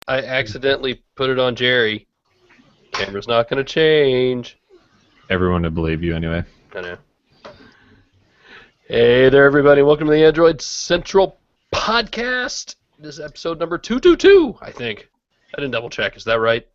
I accidentally put it on Jerry. Camera's not going to change. Everyone would believe you anyway. I know. Hey there, everybody. Welcome to the Android Central Podcast. This is episode number 222, I think. I didn't double check. Is that right?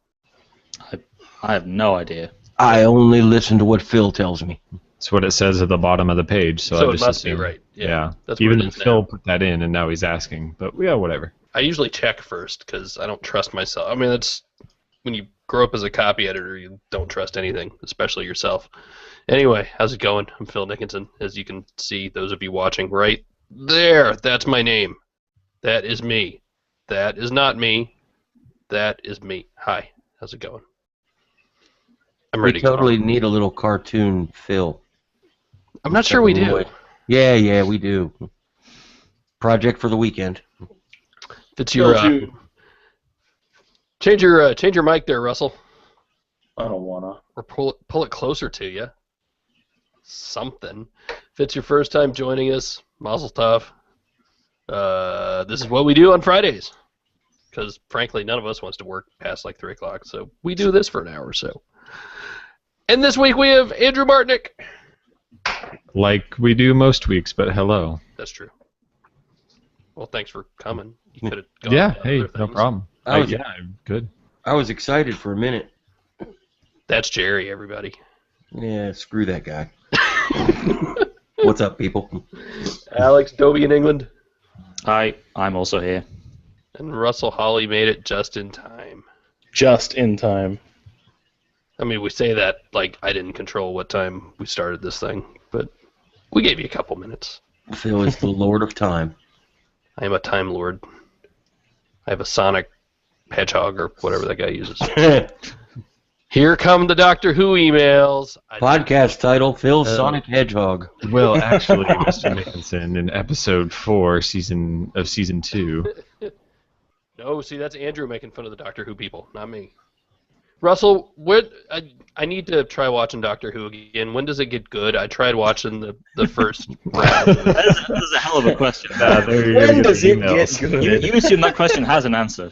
I have no idea. I only listen to what Phil tells me. It's what it says at the bottom of the page. So I it just must assume, be right. Yeah. That's Even what it is Phil now. put that in, and now he's asking. But yeah, whatever. I usually check first because I don't trust myself. I mean, that's when you grow up as a copy editor, you don't trust anything, especially yourself. Anyway, how's it going? I'm Phil Nickinson. As you can see, those of you watching right there, that's my name. That is me. That is not me. That is me. Hi, how's it going? I'm ready We to totally go. need a little cartoon Phil. I'm not sure we do. Yeah, we do. Project for the weekend. If it's your change your mic there, Russell, I don't wanna. or pull it closer to you. Something. If it's your first time joining us, Mazel Tov. This is what we do on Fridays, because frankly, none of us wants to work past like 3 o'clock, so we do this for an hour or so. And this week we have Andrew Martinick. Like we do most weeks, but hello. That's true. Well, thanks for coming. You could have gone Yeah, to hey, other no things. problem. Yeah, I'm good. I was excited for a minute. That's Jerry, everybody. Yeah, screw that guy. What's up, people? Alex Dobie in England. Hi, I'm also here. And Russell Holly made it just in time. Just in time. I mean, we say that like I didn't control what time we started this thing, but we gave you a couple minutes. Phil is the Lord of Time. I am a Time Lord. I have a Sonic Hedgehog or whatever that guy uses. Here come the Doctor Who emails. Podcast title, Phil Sonic Hedgehog. Well, actually, Mr. Nickinson, in episode 4, season 2. No, see, that's Andrew making fun of the Doctor Who people, not me. Russell, I need to try watching Doctor Who again. When does it get good? I tried watching the first round. That's a hell of a question. When does it get good? You assume that question has an answer.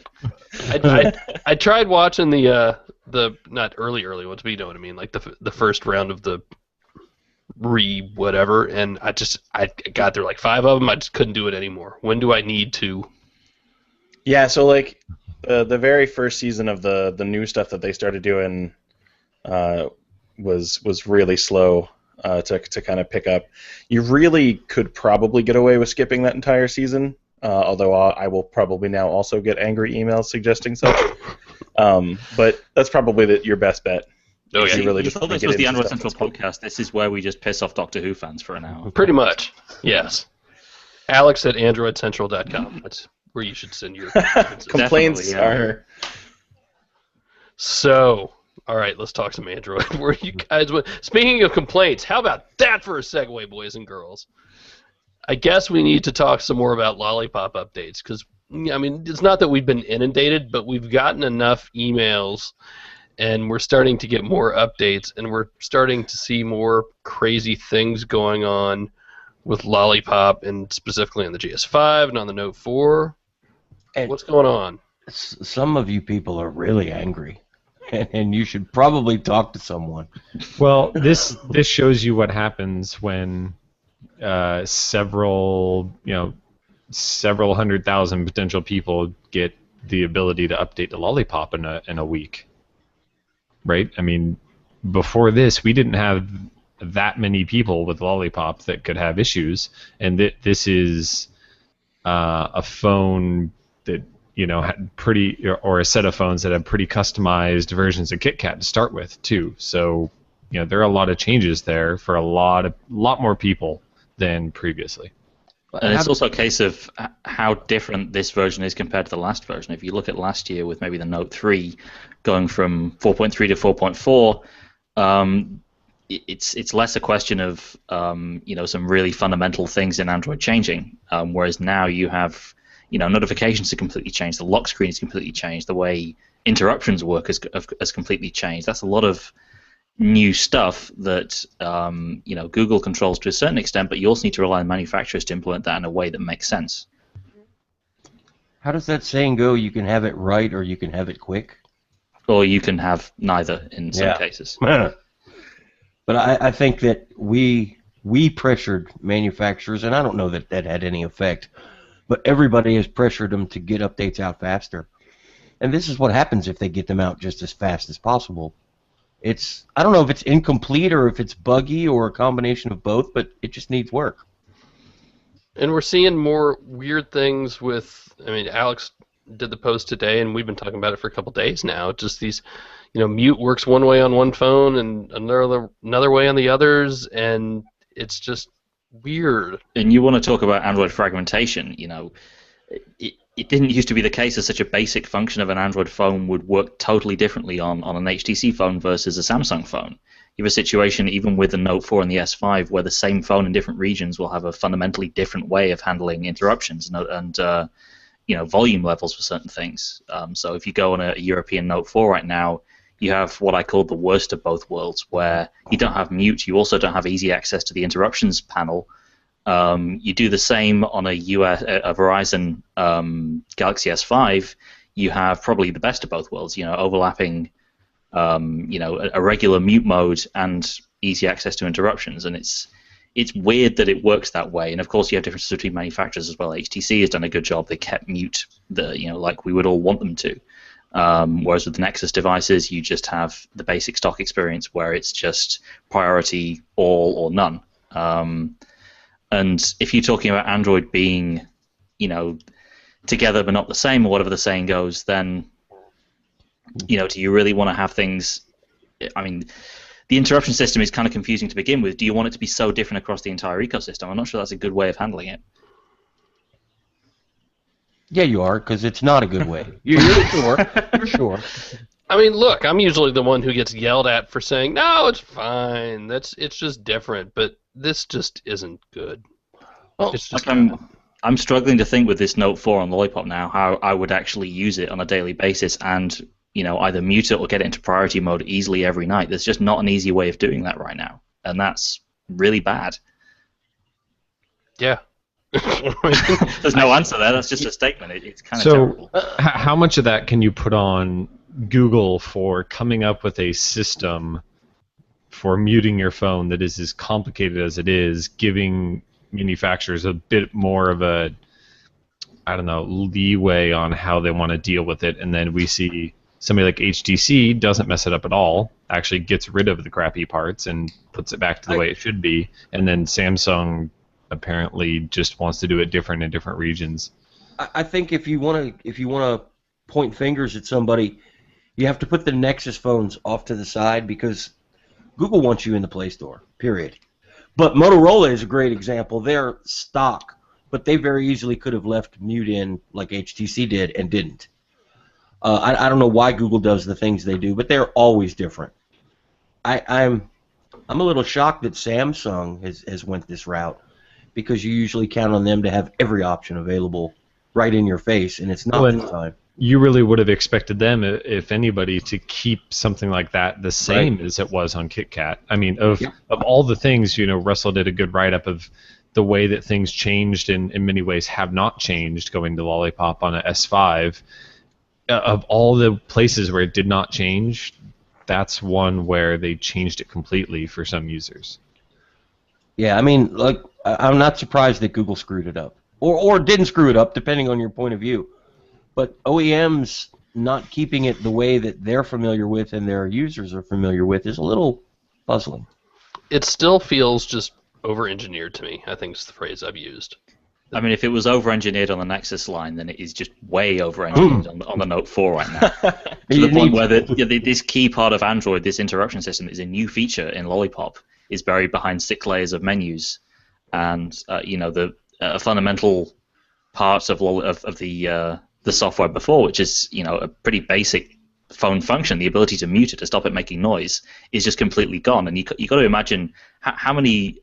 I tried watching the not early ones, but you know what I mean, like the first round of the whatever, and I got through like 5 of them. I just couldn't do it anymore. When do I need to? Yeah, so like the very first season of the new stuff that they started doing was really slow to kind of pick up. You really could probably get away with skipping that entire season, although I will probably now also get angry emails suggesting such. But that's probably your best bet. Oh, yeah. You really You just thought this get was the into Android stuff Central that's good. podcast. This is where we just piss off Doctor Who fans for an hour. Pretty much, yes. Alex at AndroidCentral.com. That's where you should send your Complaints Definitely, yeah. are... So, all right, let's talk some Android. Where you guys? Speaking of complaints, how about that for a segue, boys and girls? I guess we need to talk some more about Lollipop updates because I mean, it's not that we've been inundated, but we've gotten enough emails, and we're starting to get more updates, and we're starting to see more crazy things going on with Lollipop, and specifically on the GS5 and on the Note 4. And What's going on? some of you people are really angry, and you should probably talk to someone. Well, this shows you what happens when several 100,000 potential people get the ability to update the Lollipop in a week, right? I mean, before this, we didn't have that many people with Lollipop that could have issues, and this is a phone that had pretty, or a set of phones that have pretty customized versions of KitKat to start with too. So there are a lot of changes there for a lot more people than previously. And it's also a case of how different this version is compared to the last version. If you look at last year with maybe the Note 3 going from 4.3 to 4.4, it's less a question of some really fundamental things in Android changing, whereas now you have notifications are completely changed, the lock screen is completely changed, the way interruptions work has completely changed. That's a lot of new stuff that Google controls to a certain extent, but you also need to rely on manufacturers to implement that in a way that makes sense. How does that saying go? You can have it right or you can have it quick? Or you can have neither in some cases. But I think that we pressured manufacturers, and I don't know that that had any effect, but everybody has pressured them to get updates out faster. And this is what happens if they get them out just as fast as possible. I don't know if it's incomplete or if it's buggy or a combination of both, but it just needs work. And we're seeing more weird things with, I mean, Alex did the post today, and we've been talking about it for a couple days now. Just these, mute works one way on one phone and another way on the others, and it's just weird. And you want to talk about Android fragmentation, it didn't used to be the case that such a basic function of an Android phone would work totally differently on an HTC phone versus a Samsung phone. You have a situation even with the Note 4 and the S5 where the same phone in different regions will have a fundamentally different way of handling interruptions and volume levels for certain things. So if you go on a European Note 4 right now, you have what I call the worst of both worlds, where you don't have mute, you also don't have easy access to the interruptions panel. You do the same on a Verizon Galaxy S5. You have probably the best of both worlds. Overlapping, a regular mute mode and easy access to interruptions, and it's weird that it works that way. And of course, you have differences between manufacturers as well. HTC has done a good job; they kept mute like we would all want them to. Whereas with the Nexus devices, you just have the basic stock experience where it's just priority all or none. And if you're talking about Android being, together but not the same, or whatever the saying goes, then, do you really want to have things? I mean, the interruption system is kind of confusing to begin with. Do you want it to be so different across the entire ecosystem? I'm not sure that's a good way of handling it. Yeah, you are, because it's not a good way. You're sure. You're sure. I mean, look, I'm usually the one who gets yelled at for saying, no, it's fine. It's just different, but this just isn't good. Well, it's just I'm struggling to think with this Note 4 on Lollipop now how I would actually use it on a daily basis and, either mute it or get it into priority mode easily every night. There's just not an easy way of doing that right now, and that's really bad. Yeah. There's no answer there. That's just a statement. It's kind of terrible. How much of that can you put on Google for coming up with a system for muting your phone that is as complicated as it is, giving manufacturers a bit more of a, leeway on how they want to deal with it, and then we see somebody like HTC doesn't mess it up at all, actually gets rid of the crappy parts and puts it back to the way it should be, and then Samsung apparently just wants to do it different in different regions. I think if you want to point fingers at somebody, you have to put the Nexus phones off to the side because Google wants you in the Play Store, period. But Motorola is a great example. They're stock, but they very easily could have left mute in like HTC did and didn't. I don't know why Google does the things they do, but they're always different. I'm a little shocked that Samsung has went this route, because you usually count on them to have every option available right in your face, and it's not this time. You really would have expected them, if anybody, to keep something like that the same as it was on KitKat. I mean, of all the things, Russell did a good write-up of the way that things changed and in many ways have not changed going to Lollipop on a S5. Of all the places where it did not change, that's one where they changed it completely for some users. Yeah, I mean, I'm not surprised that Google screwed it up. Or didn't screw it up, depending on your point of view. But OEMs not keeping it the way that they're familiar with and their users are familiar with is a little puzzling. It still feels just over-engineered to me, I think is the phrase I've used. I mean, if it was over-engineered on the Nexus line, then it is just way over-engineered on the Note 4 right now. To the point where this key part of Android, this interruption system, is a new feature in Lollipop, is buried behind 6 layers of menus. And, the fundamental parts of the software before, which is, a pretty basic phone function, the ability to mute it, to stop it making noise, is just completely gone. And you got to imagine how many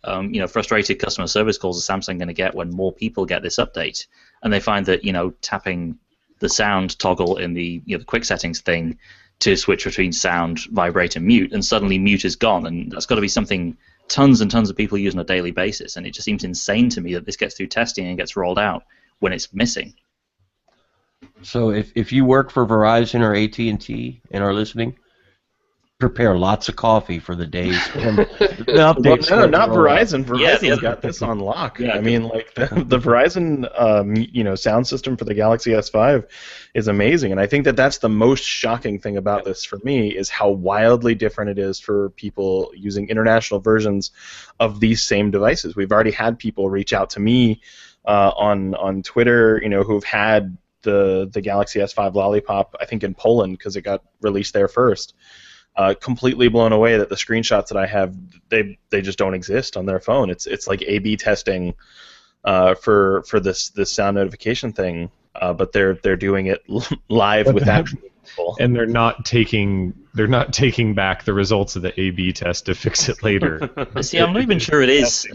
frustrated customer service calls is Samsung going to get when more people get this update, and they find that tapping the sound toggle in the the quick settings thing to switch between sound, vibrate, and mute, and suddenly mute is gone, and that's got to be something tons and tons of people use on a daily basis, and it just seems insane to me that this gets through testing and gets rolled out when it's missing. So if you work for Verizon or AT&T and are listening, prepare lots of coffee for the days when the updates. Well, no, start to not roll out. Verizon. Verizon's got this on lock. Yeah, I mean, like the Verizon, sound system for the Galaxy S5 is amazing, and I think that that's the most shocking thing about this for me is how wildly different it is for people using international versions of these same devices. We've already had people reach out to me on Twitter, who've had the Galaxy S5 Lollipop, I think in Poland because it got released there first. Completely blown away that the screenshots that I have, they just don't exist on their phone. It's like A/B testing for this sound notification thing, but they're doing it live with actual people. And they're not taking back the results of the A/B test to fix it later. See, I'm not even sure it is.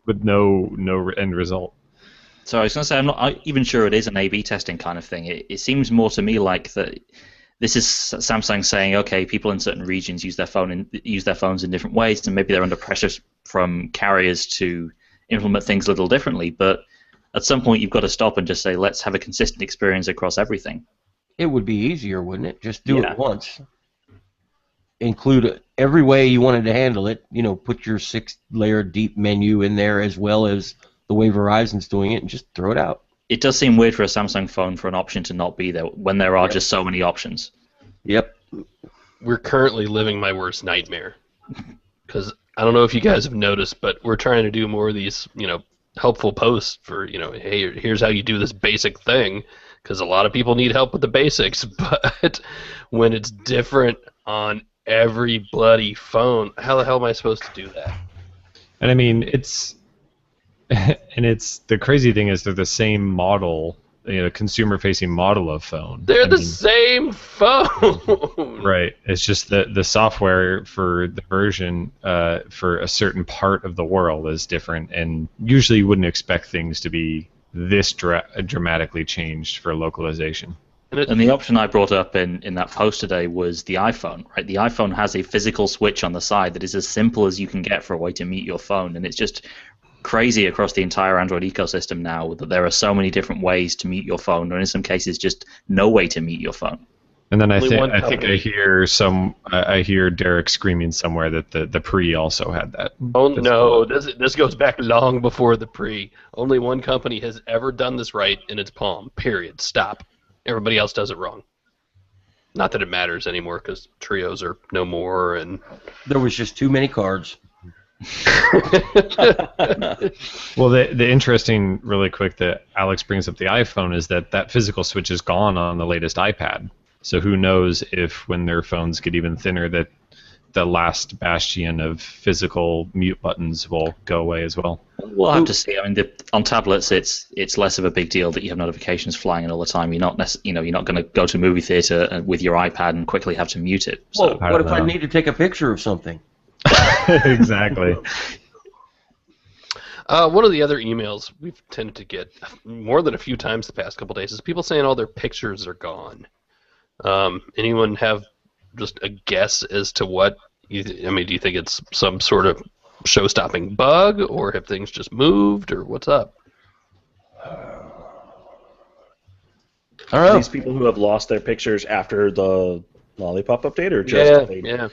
With no end result. So I was going to say, I'm not even sure it is an A/B testing kind of thing. It seems more to me like that. This is Samsung saying, okay, people in certain regions use their phones in different ways, and maybe they're under pressure from carriers to implement things a little differently. But at some point, you've got to stop and just say, let's have a consistent experience across everything. It would be easier, wouldn't it? Just do it once. Include every way you wanted to handle it. Put your 6-layer deep menu in there as well as the way Verizon's doing it, and just throw it out. It does seem weird for a Samsung phone for an option to not be there when there are just so many options. Yep. We're currently living my worst nightmare. Because I don't know if you guys have noticed, but we're trying to do more of these, helpful posts for, hey, here's how you do this basic thing. Because a lot of people need help with the basics. But when it's different on every bloody phone, how the hell am I supposed to do that? And I mean, it's the crazy thing is they're the same model, consumer-facing model of phone. They're same phone. Right. It's just the software for the version for a certain part of the world is different, and usually you wouldn't expect things to be this dramatically changed for localization. And the option I brought up in that post today was the iPhone, right? The iPhone has a physical switch on the side that is as simple as you can get for a way to mute your phone, and it's just crazy across the entire Android ecosystem now that there are so many different ways to mute your phone, or in some cases just no way to mute your phone. And then I think I hear Derek screaming somewhere that the Pre also had that. Oh no, this goes back long before the Pre. Only one company has ever done this right in its palm. Period. Stop. Everybody else does it wrong. Not that it matters anymore because trios are no more, and there was just too many cards. Well, the interesting, really quick, that Alex brings up the iPhone is that physical switch is gone on the latest iPad. So who knows if when their phones get even thinner that the last bastion of physical mute buttons will go away as well. We'll have to see. I mean, on tablets, it's less of a big deal that you have notifications flying in all the time. You're not you're not going to go to a movie theater with your iPad and quickly have to mute it. So. Well, what if I need to take a picture of something? Exactly. One of the other emails we've tended to get more than a few times the past couple days is people saying all their pictures are gone. Anyone have just a guess as to what? Do you think it's some sort of show-stopping bug, or have things just moved, or what's up? I don't know. These people who have lost their pictures after the Lollipop update, or just yeah.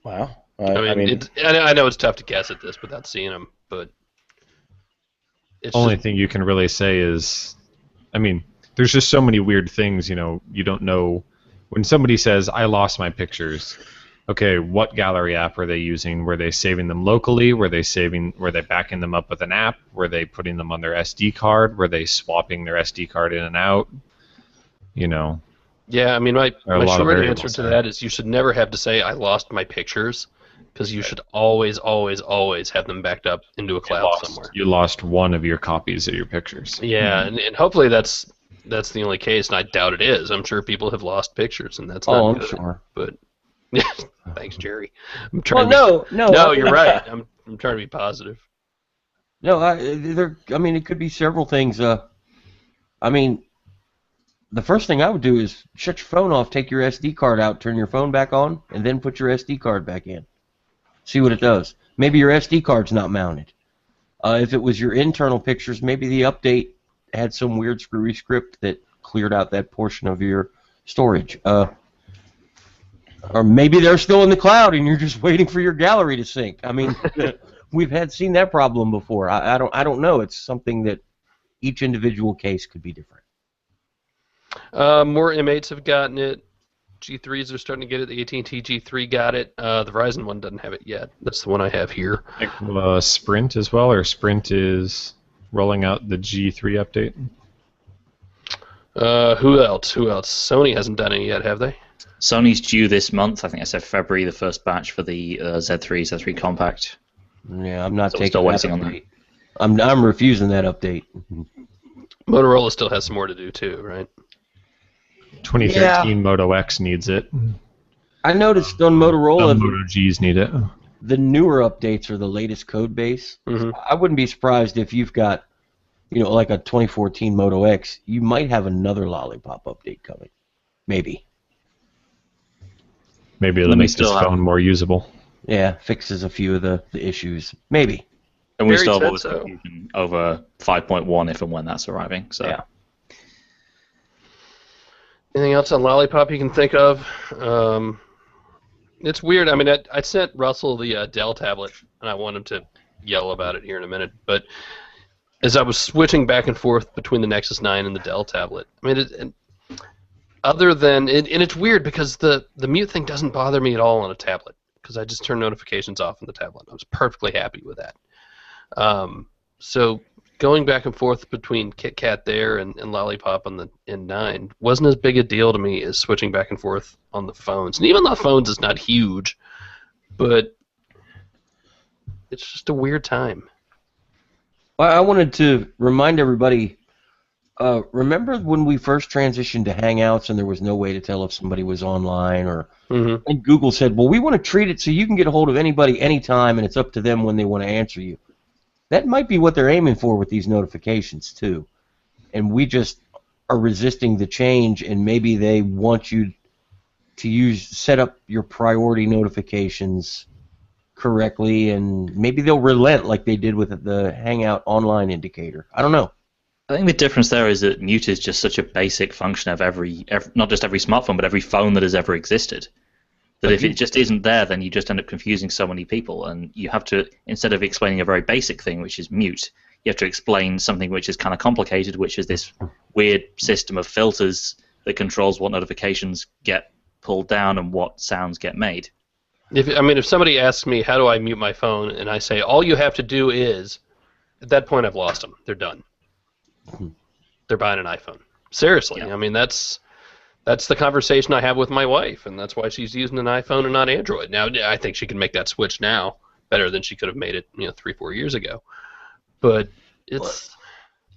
Wow. I know it's tough to guess at this without seeing them, but it's only thing you can really say is, there's just so many weird things. You don't know when somebody says, "I lost my pictures." Okay, what gallery app were they using? Were they saving them locally? Were they backing them up with an app? Were they putting them on their SD card? Were they swapping their SD card in and out? Yeah, my short answer to that is you should never have to say, "I lost my pictures," because you should always, always, always have them backed up into a cloud somewhere. You lost one of your copies of your pictures. Yeah, and hopefully that's the only case, and I doubt it is. I'm sure people have lost pictures, and that's not good. Sure. But thanks, Jerry. No, you're right. I'm trying to be positive. No, it could be several things. The first thing I would do is shut your phone off, take your SD card out, turn your phone back on, and then put your SD card back in. See what it does. Maybe your SD card's not mounted. If it was your internal pictures, maybe the update had some weird screwy script that cleared out that portion of your storage. Or maybe they're still in the cloud and you're just waiting for your gallery to sync. I mean, we've seen that problem before. I don't know. It's something that each individual case could be different. More M8s have gotten it. G3s are starting to get it. The AT&T G3 got it. The Verizon one doesn't have it yet. That's the one I have here. Sprint as well, or Sprint is rolling out the G3 update? Who else? Sony hasn't done it yet, have they? Sony's due this month. I think I said February, the first batch for the Z3 Compact. Yeah, I'm not So we're taking still that waiting on that. update. I'm refusing that update. Motorola still has some more to do too, right? 2013 Moto X needs it. I noticed on Motorola, Some Moto Gs need it. the newer updates are the latest code base. Mhm. I wouldn't be surprised if you've got, like a 2014 Moto X, you might have another Lollipop update coming. Maybe. Maybe it'll Let me make this still have- phone more usable. Yeah, fixes a few of the issues. Maybe. And we Very still have all said this so. confusion over 5.1 if and when that's arriving. So Yeah. Anything else on Lollipop you can think of? It's weird. I mean, I sent Russell the Dell tablet, and I want him to yell about it here in a minute. But as I was switching back and forth between the Nexus 9 and the Dell tablet, I mean, other than and it's weird because the mute thing doesn't bother me at all on a tablet because I just turn notifications off on the tablet. I was perfectly happy with that. So going back and forth between KitKat there and Lollipop on the N9 wasn't as big a deal to me as switching back and forth on the phones. And even the phones is not huge, but it's just a weird time. Well, I wanted to remind everybody, remember when we first transitioned to Hangouts and there was no way to tell if somebody was online, and Google said, well, we want to treat it so you can get a hold of anybody anytime and it's up to them when they want to answer you. That might be what they're aiming for with these notifications too. And we just are resisting the change, and maybe they want you to set up your priority notifications correctly, and maybe they'll relent like they did with the Hangout online indicator. I don't know. I think the difference there is that mute is just such a basic function of every not just every smartphone, but every phone that has ever existed. That if it just isn't there, then you just end up confusing so many people, and you have to, instead of explaining a very basic thing, which is mute, you have to explain something which is kind of complicated, which is this weird system of filters that controls what notifications get pulled down and what sounds get made. If somebody asks me how do I mute my phone, and I say all you have to do is, at that point I've lost them. They're done. They're buying an iPhone. Seriously, Yeah. I mean that's the conversation I have with my wife, and that's why she's using an iPhone and not Android. Now I think she can make that switch now better than she could have made it 3-4 years ago. But it's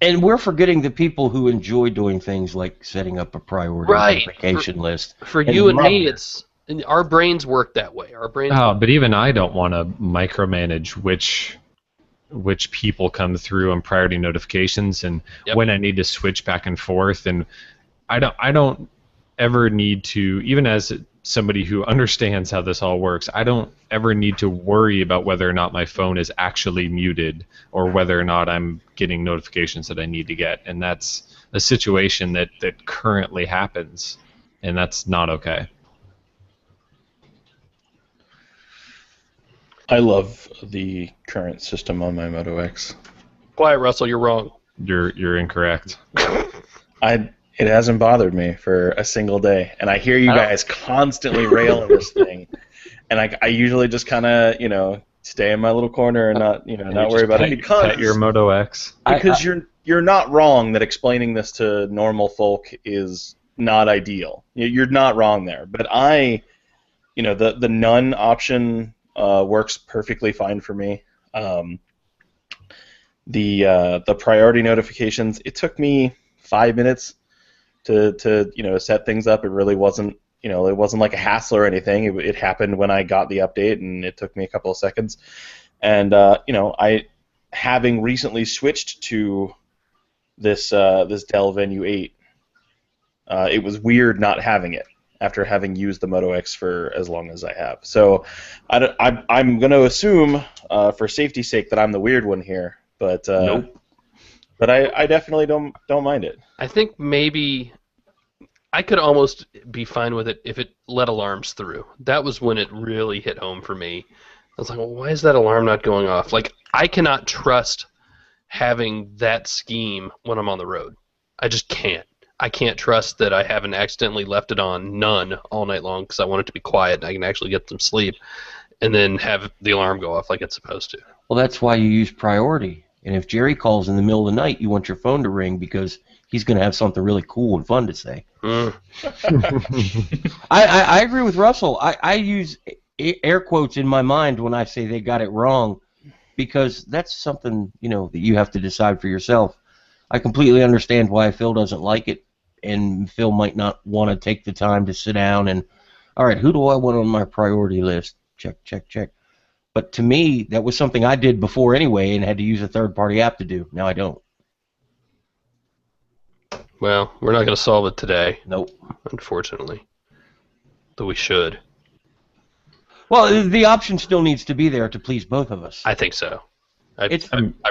And we're forgetting the people who enjoy doing things like setting up a priority Right. notification list. for And you and love me. it. And our brains work that way. Our brains. Oh, but even I don't want to micromanage which people come through on priority notifications and Yep. when I need to switch back and forth. And I don't ever need to, even as somebody who understands how this all works, I don't ever need to worry about whether or not my phone is actually muted or whether or not I'm getting notifications that I need to get. And that's a situation that currently happens, and that's not okay. I love the current system on my Moto X. Quiet, Russell. You're wrong. You're incorrect. It hasn't bothered me for a single day, and I hear you guys constantly rail on this thing, and I usually just kind of stay in my little corner and not worry about it Pet your Moto X. because you're not wrong that explaining this to normal folk is not ideal. You're not wrong there, but the none option works perfectly fine for me. The priority notifications, it took me 5 minutes to set things up. It really wasn't it wasn't like a hassle or anything. It happened when I got the update, and it took me a couple of seconds. And I, having recently switched to this Dell Venue 8, it was weird not having it after having used the Moto X for as long as I have. So I'm going to assume, for safety's sake, that I'm the weird one here. But Nope. But I definitely don't mind it. I think maybe I could almost be fine with it if it let alarms through. That was when it really hit home for me. I was like, well, why is that alarm not going off? Like, I cannot trust having that scheme when I'm on the road. I just can't. I can't trust that I haven't accidentally left it on none all night long because I want it to be quiet and I can actually get some sleep, and then have the alarm go off like it's supposed to. Well, that's why you use priority. And if Jerry calls in the middle of the night, you want your phone to ring because he's going to have something really cool and fun to say. I agree with Russell. I use air quotes in my mind when I say they got it wrong, because that's something, that you have to decide for yourself. I completely understand why Phil doesn't like it, and Phil might not want to take the time to sit down and, all right, who do I want on my priority list? Check, check, check. But to me, that was something I did before anyway and had to use a third-party app to do. Now I don't. Well, we're not going to solve it today. Nope. Unfortunately. Though we should. Well, the option still needs to be there to please both of us. I think so. I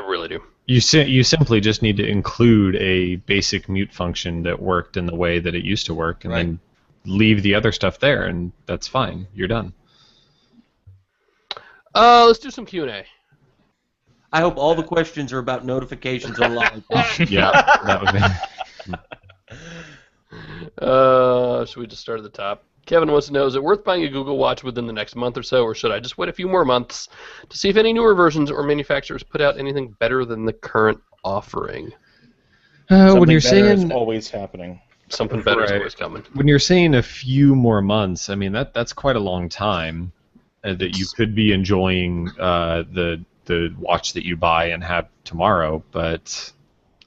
really do. You simply just need to include a basic mute function that worked in the way that it used to work, and then leave the other stuff there, and that's fine. You're done. Let's do some Q&A. I hope all the questions are about notifications on Lollipop. Yeah, that would be. Should we just start at the top? Kevin wants to know, is it worth buying a Google Watch within the next month or so, or should I just wait a few more months to see if any newer versions or manufacturers put out anything better than the current offering? When you're better is saying always happening. Something better is always coming. When you're saying a few more months, I mean that's quite a long time that you could be enjoying the watch that you buy and have tomorrow. But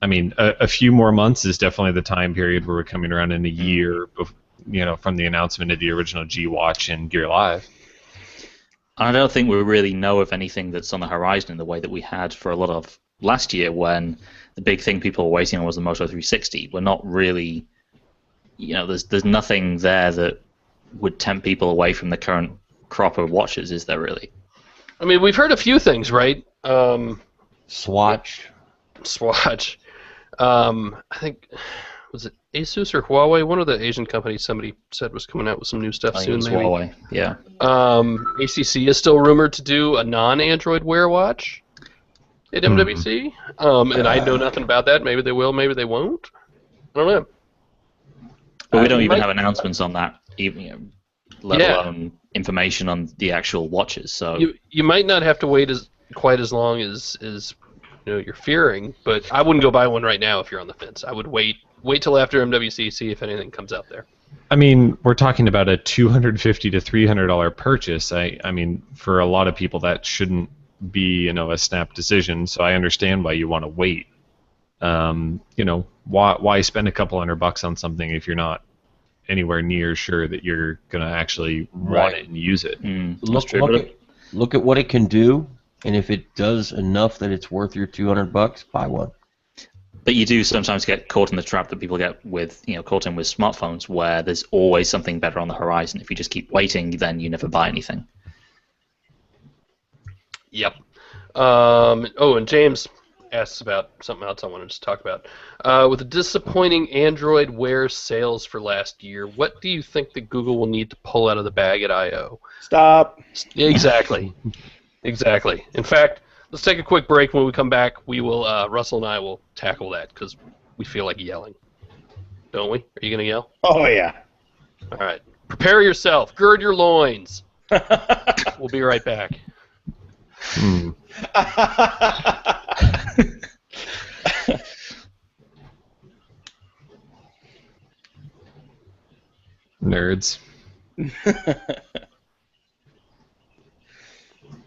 I mean, a few more months is definitely the time period where we're coming around in a year, from the announcement of the original G Watch and Gear Live. I don't think we really know of anything that's on the horizon in the way that we had for a lot of last year, when the big thing people were waiting on was the Moto 360. We're not really, there's nothing there that would tempt people away from the current crop of watches, is there really? I mean, we've heard a few things, right? Swatch. I think, was it Asus or Huawei? One of the Asian companies somebody said was coming out with some new stuff soon, maybe. Huawei, yeah. ACC is still rumored to do a non-Android Wear watch at MWC. And I know nothing about that. Maybe they will, maybe they won't. I don't know. But we don't even have announcements on that, even, let alone information on the actual watches. So you might not have to wait quite as long as you're fearing, but I wouldn't go buy one right now if you're on the fence. I would wait till after MWC, see if anything comes out there. I mean, we're talking about a $250 to $300 purchase. I mean, for a lot of people that shouldn't be a snap decision. So I understand why you want to wait. Why spend a couple $100 on something if you're not anywhere near sure that you're gonna actually want it and use it? Look at what it can do, and if it does enough that it's worth your $200, buy one. But you do sometimes get caught in the trap that people get with, caught in with smartphones, where there's always something better on the horizon. If you just keep waiting, then you never buy anything. Yep. And James asks about something else I wanted to talk about. With the disappointing Android Wear sales for last year, what do you think that Google will need to pull out of the bag at I/O? Stop. Yeah, exactly. Exactly. In fact, let's take a quick break. When we come back, we will Russell and I will tackle that because we feel like yelling. Don't we? Are you going to yell? Oh, yeah. All right. Prepare yourself. Gird your loins. We'll be right back. Nerds.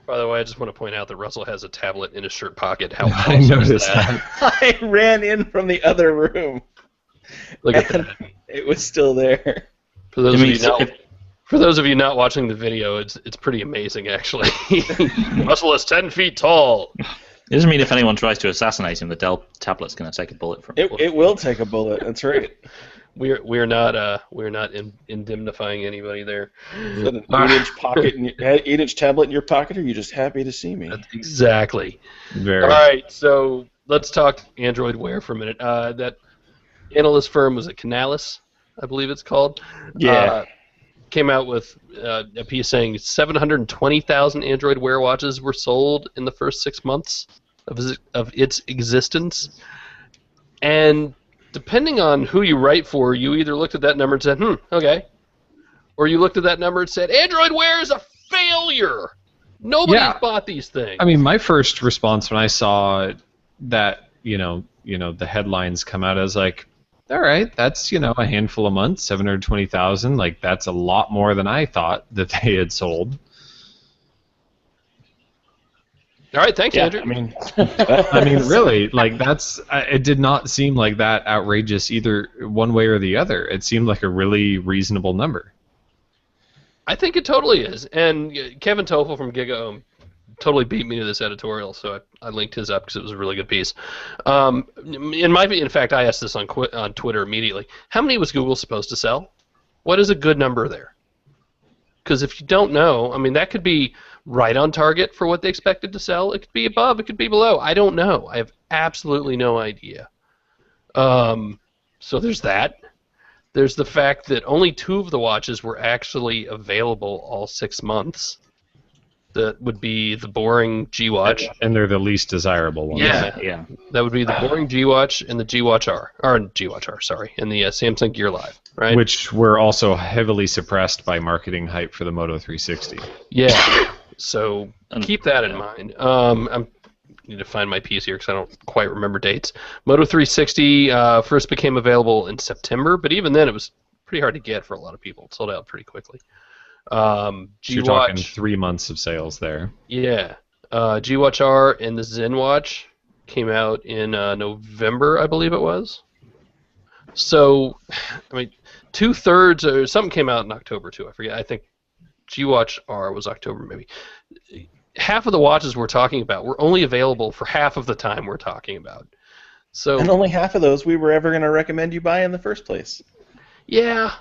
By the way, I just want to point out that Russell has a tablet in his shirt pocket. How I awesome noticed is that? I ran in from the other room. Look at that. It was still there. For those of you not watching the video, it's pretty amazing, actually. Russell is 10 feet tall. It doesn't mean if anyone tries to assassinate him, the Dell tablet's going to take a bullet from him. It will take a bullet. That's right. We're not indemnifying anybody there. Is that an 8-inch pocket, 8-inch tablet in your pocket, or are you just happy to see me? That's exactly. Very. All right, so let's talk Android Wear for a minute. That analyst firm, was it Canalys, I believe it's called? Yeah. Came out with a piece saying 720,000 Android Wear watches were sold in the first 6 months of its existence. And depending on who you write for, you either looked at that number and said, okay. Or you looked at that number and said, Android Wear is a failure. Nobody's bought these things. I mean, my first response when I saw that, the headlines come out, I was like, all right, that's, a handful of months, 720,000. Like, that's a lot more than I thought that they had sold. All right, thanks, Andrew. I mean, really, like, it did not seem like that outrageous either one way or the other. It seemed like a really reasonable number. I think it totally is. And Kevin Toffel from GigaOM totally beat me to this editorial, so I linked his up because it was a really good piece. In fact, I asked this on Twitter immediately. How many was Google supposed to sell? What is a good number there? Because if you don't know, I mean, that could be right on target for what they expected to sell. It could be above. It could be below. I don't know. I have absolutely no idea. So there's that. There's the fact that only 2 of the watches were actually available all 6 months. That would be the boring G Watch. And they're the least desirable ones. Yeah. That would be the boring G Watch and the G Watch R. Or G Watch R, sorry. And the Samsung Gear Live, right? Which were also heavily suppressed by marketing hype for the Moto 360. Yeah. So keep that in mind. I need to find my piece here because I don't quite remember dates. Moto 360 first became available in September, but even then it was pretty hard to get for a lot of people. It sold out pretty quickly. You're talking 3 months of sales there. Yeah. G Watch R and the Zen Watch came out in November, I believe it was. So, I mean, 2/3 or something came out in October too. I forget. I think G Watch R was October maybe. Half of the watches we're talking about were only available for half of the time we're talking about. So. And only half of those we were ever going to recommend you buy in the first place. Yeah.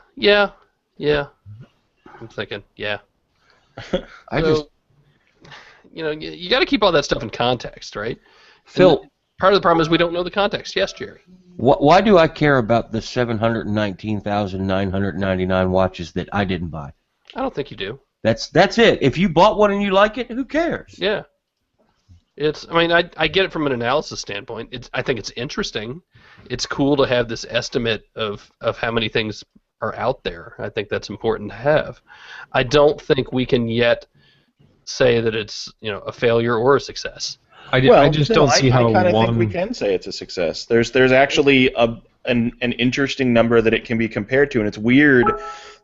I'm thinking, yeah. You got to keep all that stuff in context, right? Phil, part of the problem is we don't know the context. Yes, Jerry. Why do I care about the 719,999 watches that I didn't buy? I don't think you do. That's it. If you bought one and you like it, who cares? Yeah. I get it from an analysis standpoint. I think it's interesting. It's cool to have this estimate of how many things are out there. I think that's important to have. I don't think we can yet say that it's a failure or a success. I just don't see how I kind of think we can say it's a success. There's actually an interesting number that it can be compared to, and it's weird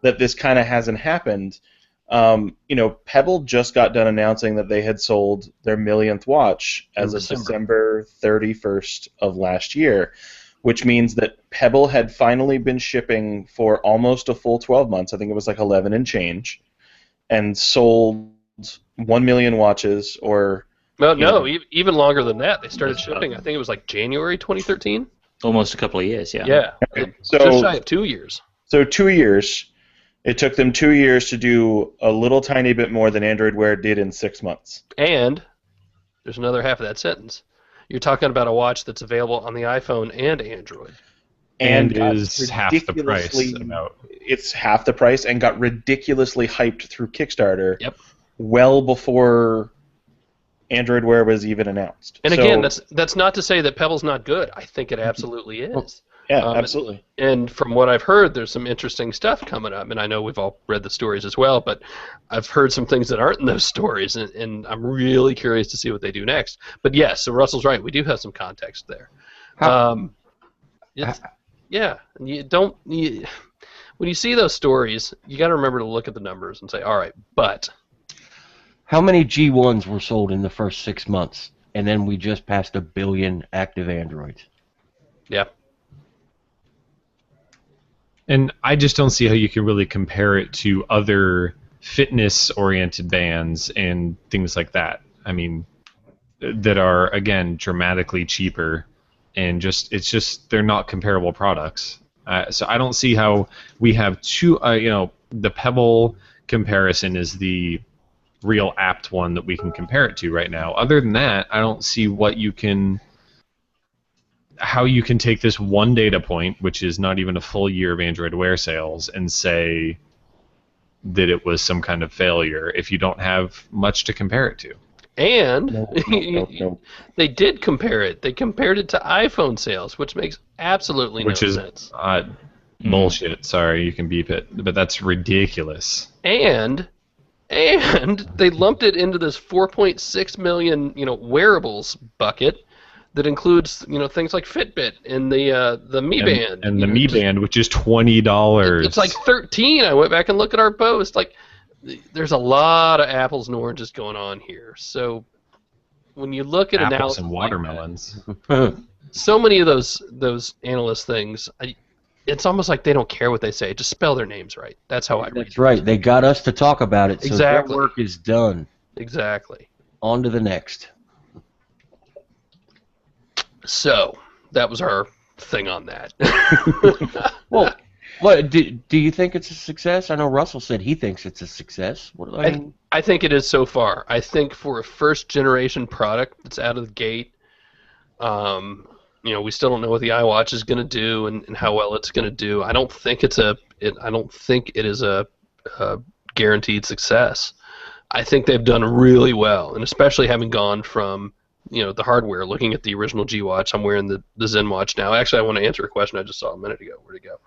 that this kind of hasn't happened. Pebble just got done announcing that they had sold their millionth watch as of December 31st of last year, which means that Pebble had finally been shipping for almost a full 12 months. I think it was like 11 and change, and sold 1 million watches, or even longer than that. They started shipping. I think it was like January 2013. Almost a couple of years, yeah. Yeah, okay. Just shy of 2 years. So 2 years. It took them 2 years to do a little tiny bit more than Android Wear did in 6 months. And there's another half of that sentence. You're talking about a watch that's available on the iPhone and Android. And is half the price. It's half the price and got ridiculously hyped through Kickstarter. Yep. Well before Android Wear was even announced. And again, that's not to say that Pebble's not good. I think it absolutely is. Yeah, absolutely. And from what I've heard, there's some interesting stuff coming up. And I know we've all read the stories as well, but I've heard some things that aren't in those stories, and I'm really curious to see what they do next. But yes, so Russell's right. We do have some context there. Yeah, and when you see those stories, you got to remember to look at the numbers and say, all right, but how many G1s were sold in the first 6 months, and then we just passed 1 billion active Androids? Yeah. And I just don't see how you can really compare it to other fitness-oriented bands and things like that. I mean, that are, again, dramatically cheaper, and they're not comparable products. So I don't see how we have two. The Pebble comparison is the real apt one that we can compare it to right now. Other than that, I don't see what you can how you can take this one data point, which is not even a full year of Android Wear sales, and say that it was some kind of failure if you don't have much to compare it to. And No. they did compare it. They compared it to iPhone sales, which makes absolutely no sense. Bullshit. Sorry, you can beep it, but that's ridiculous. And they lumped it into this 4.6 million, wearables bucket that includes, things like Fitbit and the Mi Band. And the Mi Band, which is $20. It's like 13. I went back and looked at our post. Like, there's a lot of apples and oranges going on here. So when you look at apples analysis and watermelons, so many of those analyst things, it's almost like they don't care what they say. Just spell their names right. That's how I read it. That's right. They got us to talk about it, so Exactly. their work is done. Exactly. On to the next. So that was our thing on that. Well, what do you think it's a success? I know Russell said he thinks it's a success. What I mean, I think it is so far. I think for a first generation product that's out of the gate, we still don't know what the iWatch is going to do and how well it's going to do. I don't think it is a guaranteed success. I think they've done really well, and especially having gone from the hardware. Looking at the original G Watch, I'm wearing the Zen Watch now. Actually, I want to answer a question I just saw a minute ago. Where'd it go?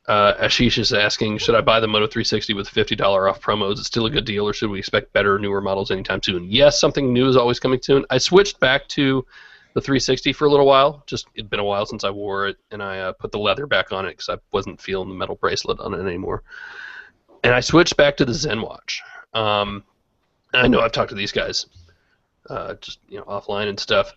Ashish is asking, should I buy the Moto 360 with $50 off promo? Is it still a good deal, or should we expect better, newer models anytime soon? Yes, something new is always coming soon. I switched back to the 360 for a little while. Just it'd been a while since I wore it, and I put the leather back on it because I wasn't feeling the metal bracelet on it anymore. And I switched back to the Zen Watch. I know I've talked to these guys just offline and stuff.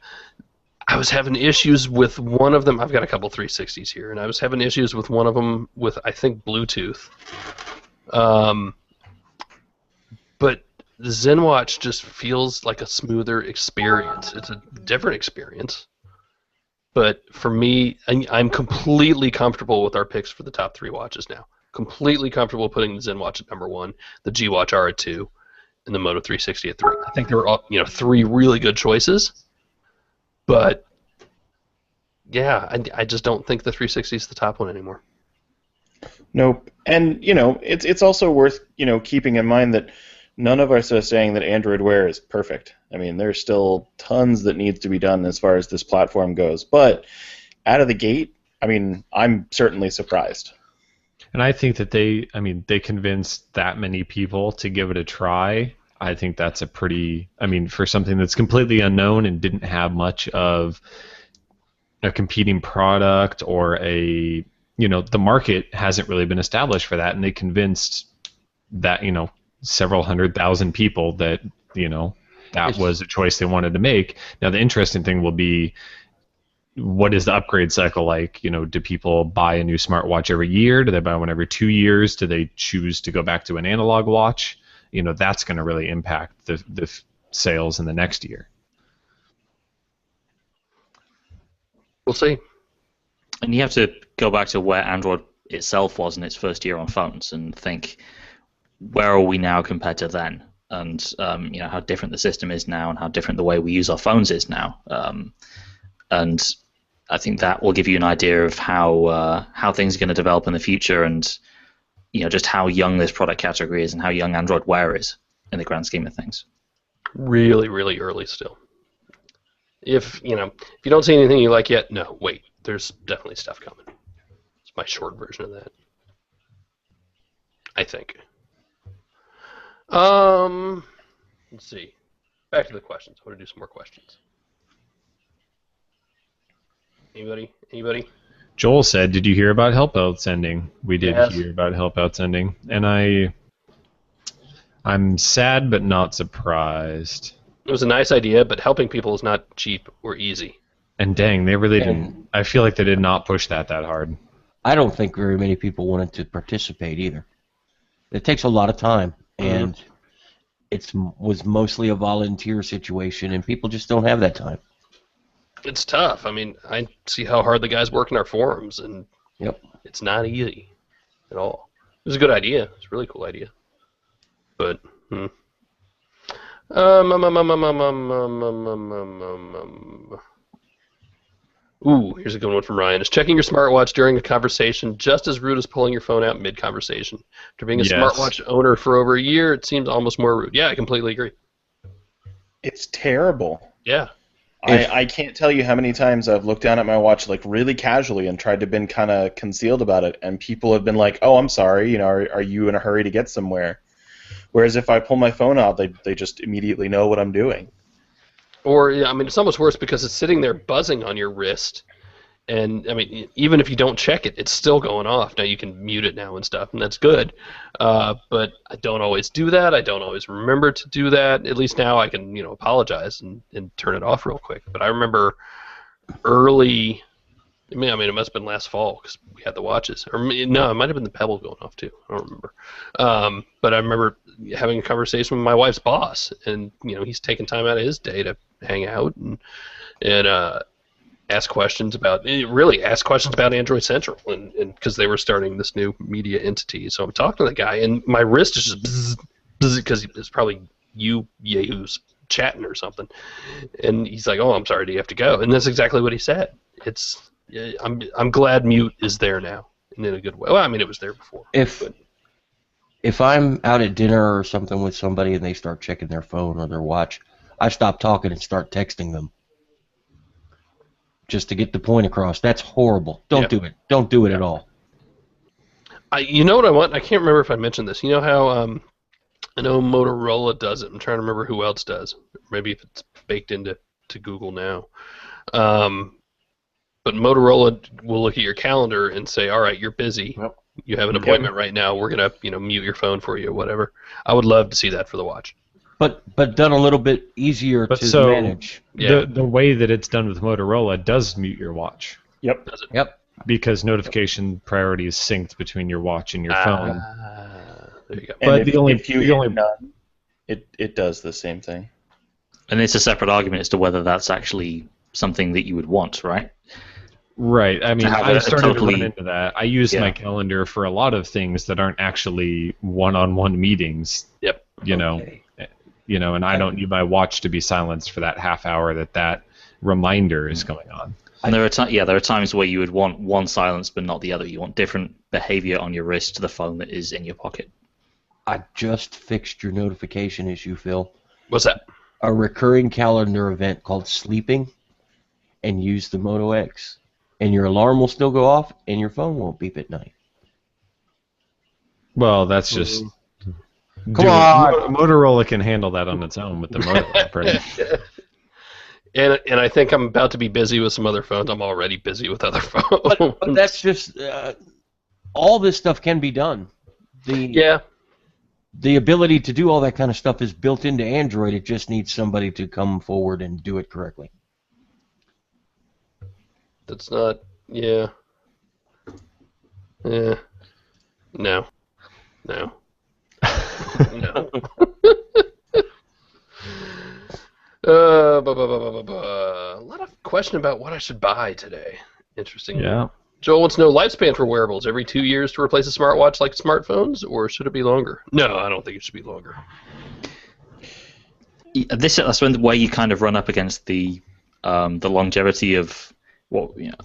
I was having issues with one of them. I've got a couple 360s here, and I was having issues with one of them with, I think, Bluetooth. But the Zen Watch just feels like a smoother experience. It's a different experience. But for me, I'm completely comfortable with our picks for the top 3 watches now. Completely comfortable putting the Zen Watch at number 1, the G Watch R at 2, and the Moto 360 at 3. I think they were all, 3 really good choices. But yeah, I just don't think the 360 is the top one anymore. Nope. And it's also worth keeping in mind that none of us are saying that Android Wear is perfect. I mean, there's still tons that needs to be done as far as this platform goes. But out of the gate, I mean, I'm certainly surprised. And I think that they convinced that many people to give it a try. I think that's a pretty, for something that's completely unknown and didn't have much of a competing product or the market hasn't really been established for that, and they convinced that, several 100,000 people that, that was a choice they wanted to make. Now, the interesting thing will be, what is the upgrade cycle like? Do people buy a new smartwatch every year? Do they buy one every 2 years? Do they choose to go back to an analog watch? That's going to really impact the sales in the next year. We'll see. And you have to go back to where Android itself was in its first year on phones and think, where are we now compared to then? And how different the system is now and how different the way we use our phones is now. And I think that will give you an idea of how things are going to develop in the future, and just how young this product category is and how young Android Wear is in the grand scheme of things. Really, really early still. If you don't see anything you like yet, no, wait. There's definitely stuff coming. It's my short version of that, I think. Let's see. Back to the questions. I want to do some more questions. Anybody? Joel said, "Did you hear about Helpouts ending?" We did Yes. hear about Helpouts ending, and I'm sad but not surprised. It was a nice idea, but helping people is not cheap or easy. And dang, they really didn't. I feel like they did not push that hard. I don't think very many people wanted to participate either. It takes a lot of time, and it was mostly a volunteer situation, and people just don't have that time. It's tough. I see how hard the guys work in our forums, and Yep. it's not easy at all. It was a good idea. It's a really cool idea. But, Ooh, here's a good one from Ryan. Is checking your smartwatch during a conversation just as rude as pulling your phone out mid-conversation? After being a Yes. smartwatch owner for over a year, it seems almost more rude. Yeah, I completely agree. It's terrible. Yeah. I can't tell you how many times I've looked down at my watch like really casually and tried to been kind of concealed about it, and people have been like, "Oh, I'm sorry. You know, are you in a hurry to get somewhere?" Whereas if I pull my phone out, they just immediately know what I'm doing. Or, yeah, I mean, it's almost worse because it's sitting there buzzing on your wrist. And, I mean, even if you don't check it, it's still going off. Now, you can mute it now and stuff, and that's good. But I don't always do that. I don't always remember to do that. At least now I can, apologize and turn it off real quick. But I remember early... I mean, it must have been last fall because we had the watches. Or no, it might have been the Pebble going off, too. I don't remember. But I remember having a conversation with my wife's boss, and, he's taking time out of his day to hang out and ask questions about Android Central, and because they were starting this new media entity. So I'm talking to the guy, and my wrist is just because it's probably Yahoo's chatting or something, and he's like, "Oh, I'm sorry, do you have to go?" And that's exactly what he said. I'm glad mute is there now, and in a good way. Well, I mean, it was there before. If I'm out at dinner or something with somebody and they start checking their phone or their watch, I stop talking and start texting them. Just to get the point across. That's horrible. Don't do it. Don't do it at all. You know what I want? I can't remember if I mentioned this. You know how I know Motorola does it. I'm trying to remember who else does. Maybe if it's baked into Google now. But Motorola will look at your calendar and say, "All right, you're busy. Yep. You have an appointment right now. We're gonna, mute your phone for you, or whatever." I would love to see that for the watch. But done a little bit easier to manage. Yeah. The way that it's done with Motorola does mute your watch. Yep. Does it? Yep. Because notification priority is synced between your watch and your phone. There you go. But And if you hit none, it does the same thing. And it's a separate argument as to whether that's actually something that you would want, right? Right. I mean, have I a started to totally- run into that. I use my calendar for a lot of things that aren't actually one-on-one meetings. Yep. And I don't need my watch to be silenced for that half hour that reminder is going on. And there are times where you would want one silence but not the other. You want different behavior on your wrist to the phone that is in your pocket. I just fixed your notification issue, Phil. What's that? A recurring calendar event called sleeping, and use the Moto X. And your alarm will still go off, and your phone won't beep at night. Well, that's just... Come on! Motorola can handle that on its own with the Moto app, right? And I think I'm about to be busy with some other phones. I'm already busy with other phones. But that's just... all this stuff can be done. The ability to do all that kind of stuff is built into Android. It just needs somebody to come forward and do it correctly. That's not... Yeah. No. No. No. A lot of question about what I should buy today. Interesting. Yeah. Joel wants to know lifespan for wearables. Every 2 years to replace a smartwatch like smartphones, or should it be longer? No, I don't think it should be longer. That's where you kind of run up against the longevity of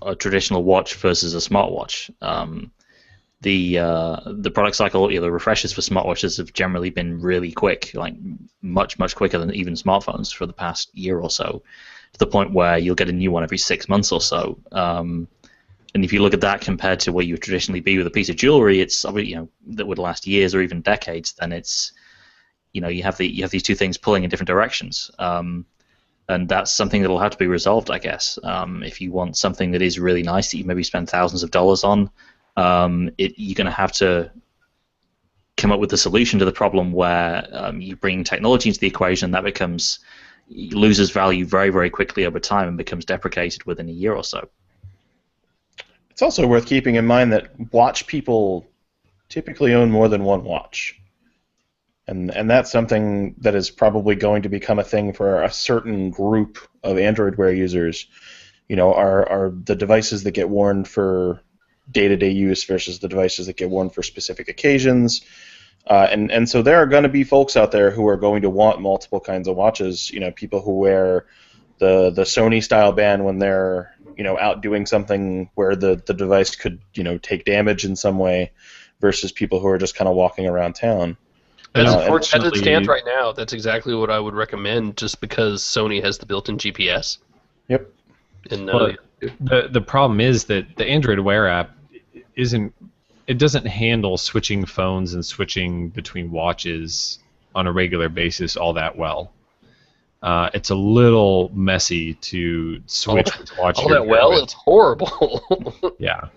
a traditional watch versus a smartwatch. The product cycle, the refreshes for smartwatches have generally been really quick, like much quicker than even smartphones for the past year or so, to the point where you'll get a new one every 6 months or so. And if you look at that compared to where you would traditionally be with a piece of jewelry, it's that would last years or even decades. Then it's you have these two things pulling in different directions. And that's something that will have to be resolved, I guess. If you want something that is really nice that you maybe spend thousands of dollars on, you're going to have to come up with a solution to the problem where you bring technology into the equation that loses value very, very quickly over time and becomes deprecated within a year or so. It's also worth keeping in mind that watch people typically own more than one watch. And that's something that is probably going to become a thing for a certain group of Android Wear users. Are the devices that get worn for day-to-day use versus the devices that get worn for specific occasions. And so there are going to be folks out there who are going to want multiple kinds of watches. People who wear the Sony style band when they're out doing something where the device could take damage in some way, versus people who are just kind of walking around town. As it stands right now, that's exactly what I would recommend, just because Sony has the built-in GPS. Yep. And the problem is that the Android Wear app doesn't handle switching phones and switching between watches on a regular basis all that well. It's a little messy to switch watch. All that well, it's horrible. Yeah,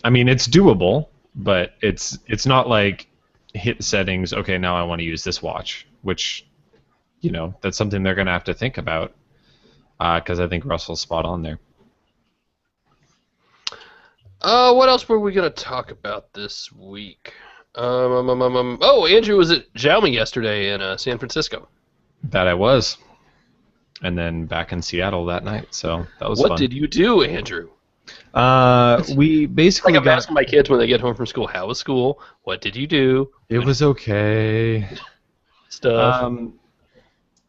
I mean it's doable, but it's not like hit settings. Okay, now I want to use this watch, which that's something they're going to have to think about, because I think Russell's spot on there. What else were we going to talk about this week? Oh, Andrew was at Xiaomi yesterday in San Francisco. That I was. And then back in Seattle that night, so that was fun. What did you do, Andrew? We basically I'm asking my kids when they get home from school, how was school? What did you do? It was okay. Stuff.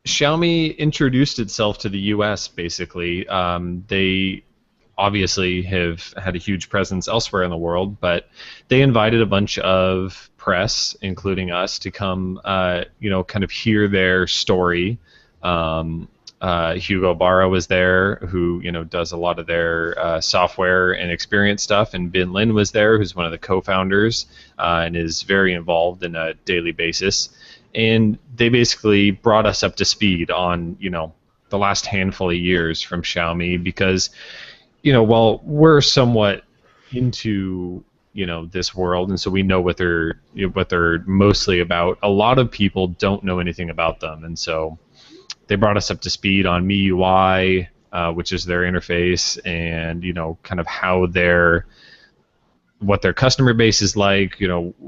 Xiaomi introduced itself to the U.S., basically. They obviously have had a huge presence elsewhere in the world, but they invited a bunch of press, including us, to come, kind of hear their story. Hugo Barra was there, who does a lot of their software and experience stuff, and Bin Lin was there, who's one of the co-founders and is very involved in a daily basis. And they basically brought us up to speed on the last handful of years from Xiaomi, because while we're somewhat into this world, and so we know what they're mostly about, a lot of people don't know anything about them, and so they brought us up to speed on MIUI, which is their interface, and kind of how what their customer base is like,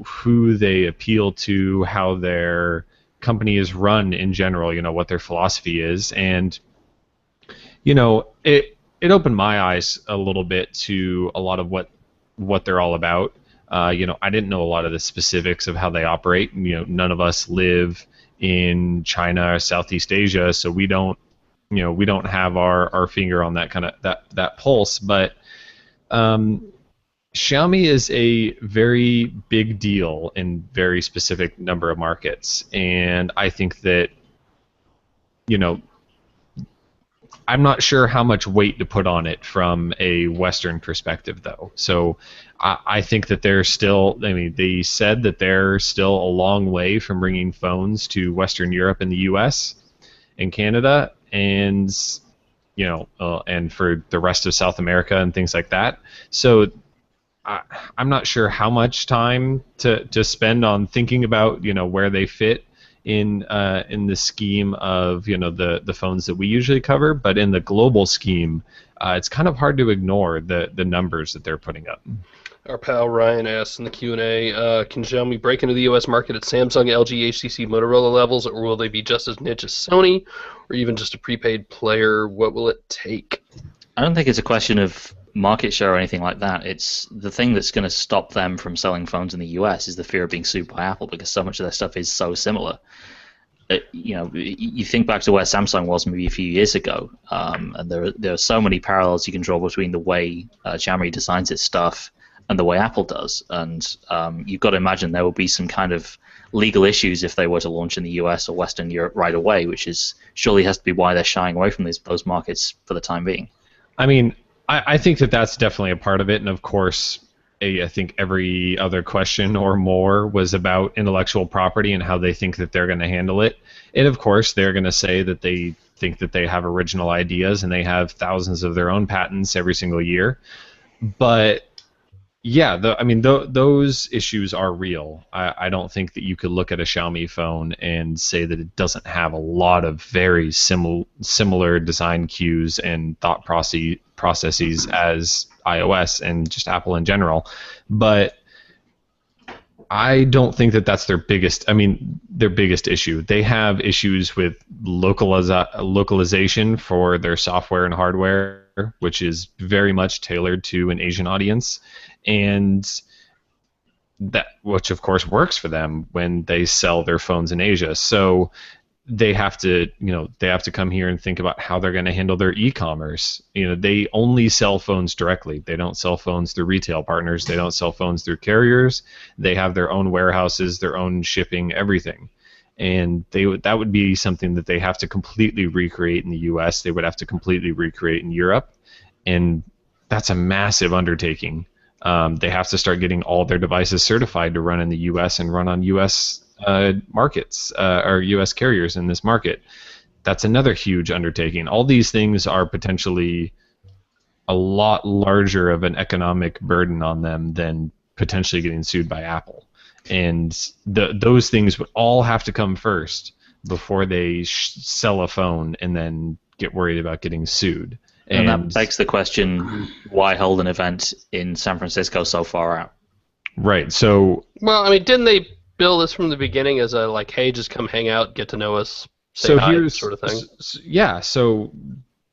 who they appeal to, how their company is run in general, what their philosophy is, and it opened my eyes a little bit to a lot of what they're all about. I didn't know a lot of the specifics of how they operate. None of us live in China or Southeast Asia, so we don't have our finger on that kind of that pulse. But Xiaomi is a very big deal in very specific number of markets, and I think that I'm not sure how much weight to put on it from a Western perspective, though. So I think that they're still, they said that they're still a long way from bringing phones to Western Europe and the US and Canada, and, and for the rest of South America and things like that. So I'm not sure how much time to spend on thinking about, where they fit in the scheme of the phones that we usually cover, but in the global scheme, it's kind of hard to ignore the numbers that they're putting up. Our pal Ryan asks in the Q&A, can Xiaomi break into the U.S. market at Samsung, LG, HTC, Motorola levels, or will they be just as niche as Sony, or even just a prepaid player? What will it take? I don't think it's a question of market share or anything like that. It's the thing that's going to stop them from selling phones in the US is the fear of being sued by Apple, because so much of their stuff is so similar. You think back to where Samsung was maybe a few years ago, and there are so many parallels you can draw between the way Xiaomi designs its stuff and the way Apple does. And you've got to imagine there will be some kind of legal issues if they were to launch in the US or Western Europe right away, which is surely has to be why they're shying away from those markets for the time being. I think that that's definitely a part of it, and of course, I think every other question or more was about intellectual property and how they think that they're going to handle it. And of course, they're going to say that they think that they have original ideas and they have thousands of their own patents every single year. But yeah, those issues are real. I don't think that you could look at a Xiaomi phone and say that it doesn't have a lot of very similar design cues and thought processes as iOS and just Apple in general. But I don't think that that's their biggest issue. They have issues with localization for their software and hardware, which is very much tailored to an Asian audience. And which of course works for them when they sell their phones in Asia. So they have to, come here and think about how they're going to handle their e-commerce. They only sell phones directly. They don't sell phones through retail partners. They don't sell phones through carriers. They have their own warehouses, their own shipping, everything. And that would be something that they have to completely recreate in the US. They would have to completely recreate in Europe. And that's a massive undertaking. They have to start getting all their devices certified to run in the US and run on US markets or U.S. carriers in this market. That's another huge undertaking. All these things are potentially a lot larger of an economic burden on them than potentially getting sued by Apple. And those things would all have to come first before they sell a phone and then get worried about getting sued. And that begs the question, why hold an event in San Francisco so far out? Right. So, well, I mean, didn't they bill this from the beginning as a like, hey, just come hang out, get to know us, say hi, sort of thing? Yeah, so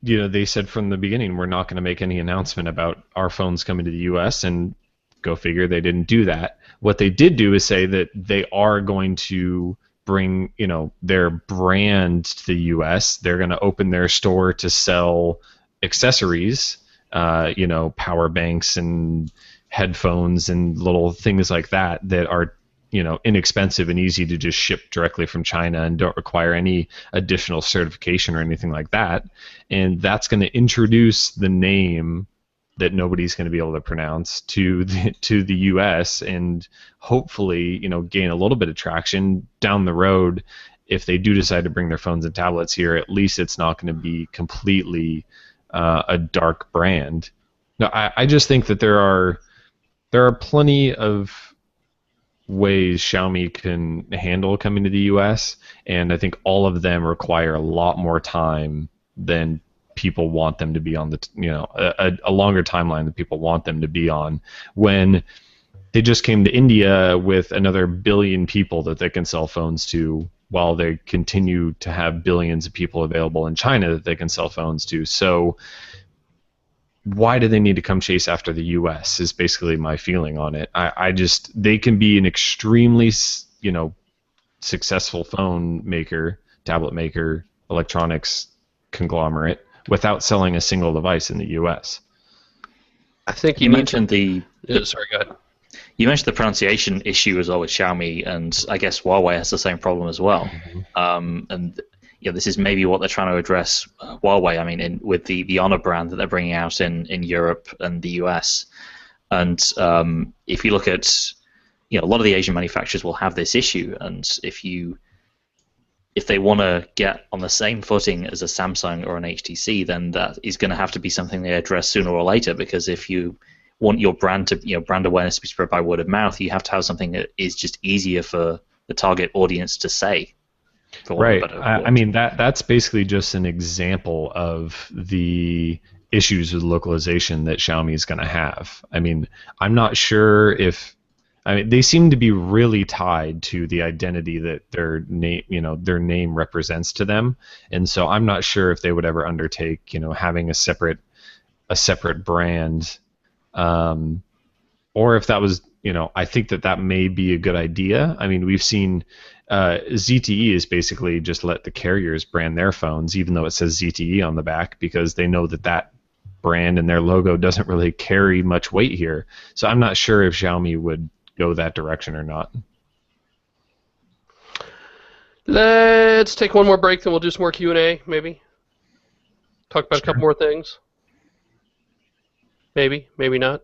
they said from the beginning, we're not going to make any announcement about our phones coming to the U.S., and go figure, they didn't do that. What they did do is say that they are going to bring their brand to the U.S. They're going to open their store to sell accessories, power banks and headphones and little things like that are inexpensive and easy to just ship directly from China and don't require any additional certification or anything like that. And that's going to introduce the name that nobody's going to be able to pronounce to the U.S. and hopefully, gain a little bit of traction down the road. If they do decide to bring their phones and tablets here, at least it's not going to be completely a dark brand. No, I just think that there are plenty of ways Xiaomi can handle coming to the U.S., and I think all of them require a lot more time than people want them to be on a longer timeline than people want them to be on. When they just came to India with another billion people that they can sell phones to, while they continue to have billions of people available in China that they can sell phones to. So why do they need to come chase after the U.S. is basically my feeling on it. They can be an extremely, successful phone maker, tablet maker, electronics conglomerate without selling a single device in the U.S. I think you mentioned the... sorry, go ahead. You mentioned the pronunciation issue as well with Xiaomi, and I guess Huawei has the same problem as well. And this is maybe what they're trying to address, Huawei. I mean, with the Honor brand that they're bringing out in Europe and the US. And if you look at, a lot of the Asian manufacturers will have this issue, and if they want to get on the same footing as a Samsung or an HTC, then that is going to have to be something they address sooner or later. Because if you want your brand to, brand awareness to be spread by word of mouth, you have to have something that is just easier for the target audience to say. Right. I mean, that's basically just an example of the issues with localization that Xiaomi is going to have. I mean, I'm not sure if... they seem to be really tied to the identity that their name represents to them, and so I'm not sure if they would ever undertake, having a separate brand, or if that was, I think that may be a good idea. I mean, we've seen ZTE is basically just let the carriers brand their phones, even though it says ZTE on the back, because they know that brand and their logo doesn't really carry much weight here. So I'm not sure if Xiaomi would go that direction or not. Let's take one more break, then we'll do some more Q&A, maybe. Talk about a couple more things. Maybe not.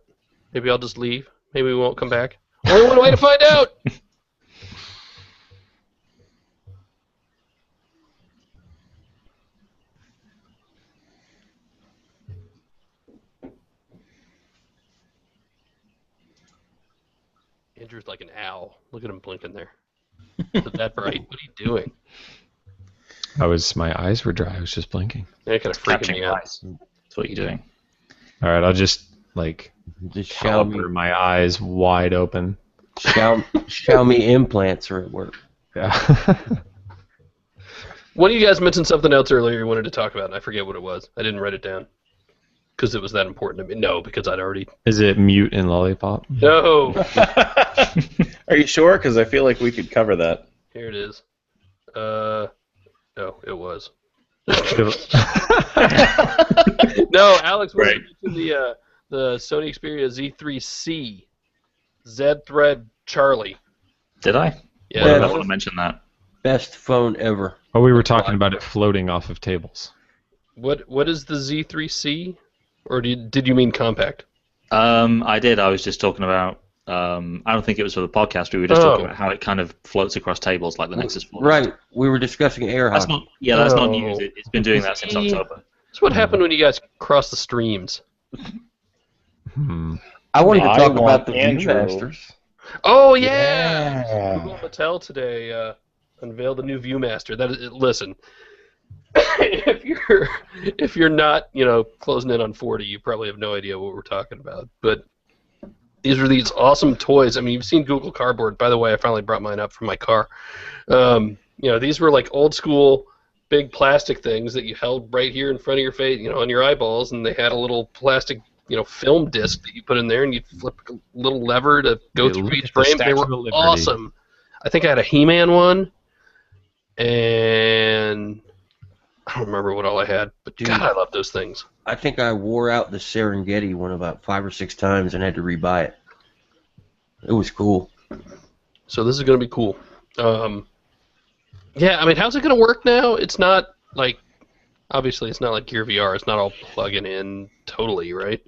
Maybe I'll just leave. Maybe we won't come back. Only one way to find out! Andrew's like an owl. Look at him blinking there. Is it that bright? What are you doing? My eyes were dry. I was just blinking. Yeah, kind of freaking me out. That's what you're doing. All right, I'll just the Xiaomi, my eyes wide open. Xiaomi implants are at work. Yeah. One of you guys mentioned something else earlier you wanted to talk about, and I forget what it was. I didn't write it down. because it was that important to me. No, because I'd already. Is it mute in Lollipop? No. Are you sure? Because I feel like we could cover that. Here it is. No, it was. No, Alex was Right. mentioning the Sony Xperia Z3C, Z-Thread Charlie. Did I? Yeah. Well, I that want was- to mention that. Best phone ever. Oh, we were talking about it floating off of tables. What is the Z3C? Or did you mean compact? I did. I was just talking about. I don't think it was for the podcast. We were just talking about how it kind of floats across tables like the Nexus 4. Right. We were discussing air That's hockey. not. Yeah, that's not Oh. news. It's been doing that since See? October. That's what happened when you guys crossed the streams. I wanted to I talk want about the Andrew. Viewmasters. Oh yeah. Yeah. Google Mattel today unveiled the new ViewMaster. That is, listen, if you're not closing in on 40, you probably have no idea what we're talking about. But these are these awesome toys. I mean, you've seen Google Cardboard. By the way, I finally brought mine up from my car. These were like old school big plastic things that you held right here in front of your face, on your eyeballs, and they had a little plastic film disc that you put in there, and you'd flip a little lever to go They through look each at the frame. They Statue were of Liberty. awesome. I think I had a He-Man one, and I don't remember what all I had, but Dude. God, I love those things. I think I wore out the Serengeti one about 5 or 6 times and had to rebuy it. It was cool. So this is going to be cool. Yeah, I mean, how's it going to work now? It's not like, obviously, it's not like Gear VR. It's not all plugging in totally, right?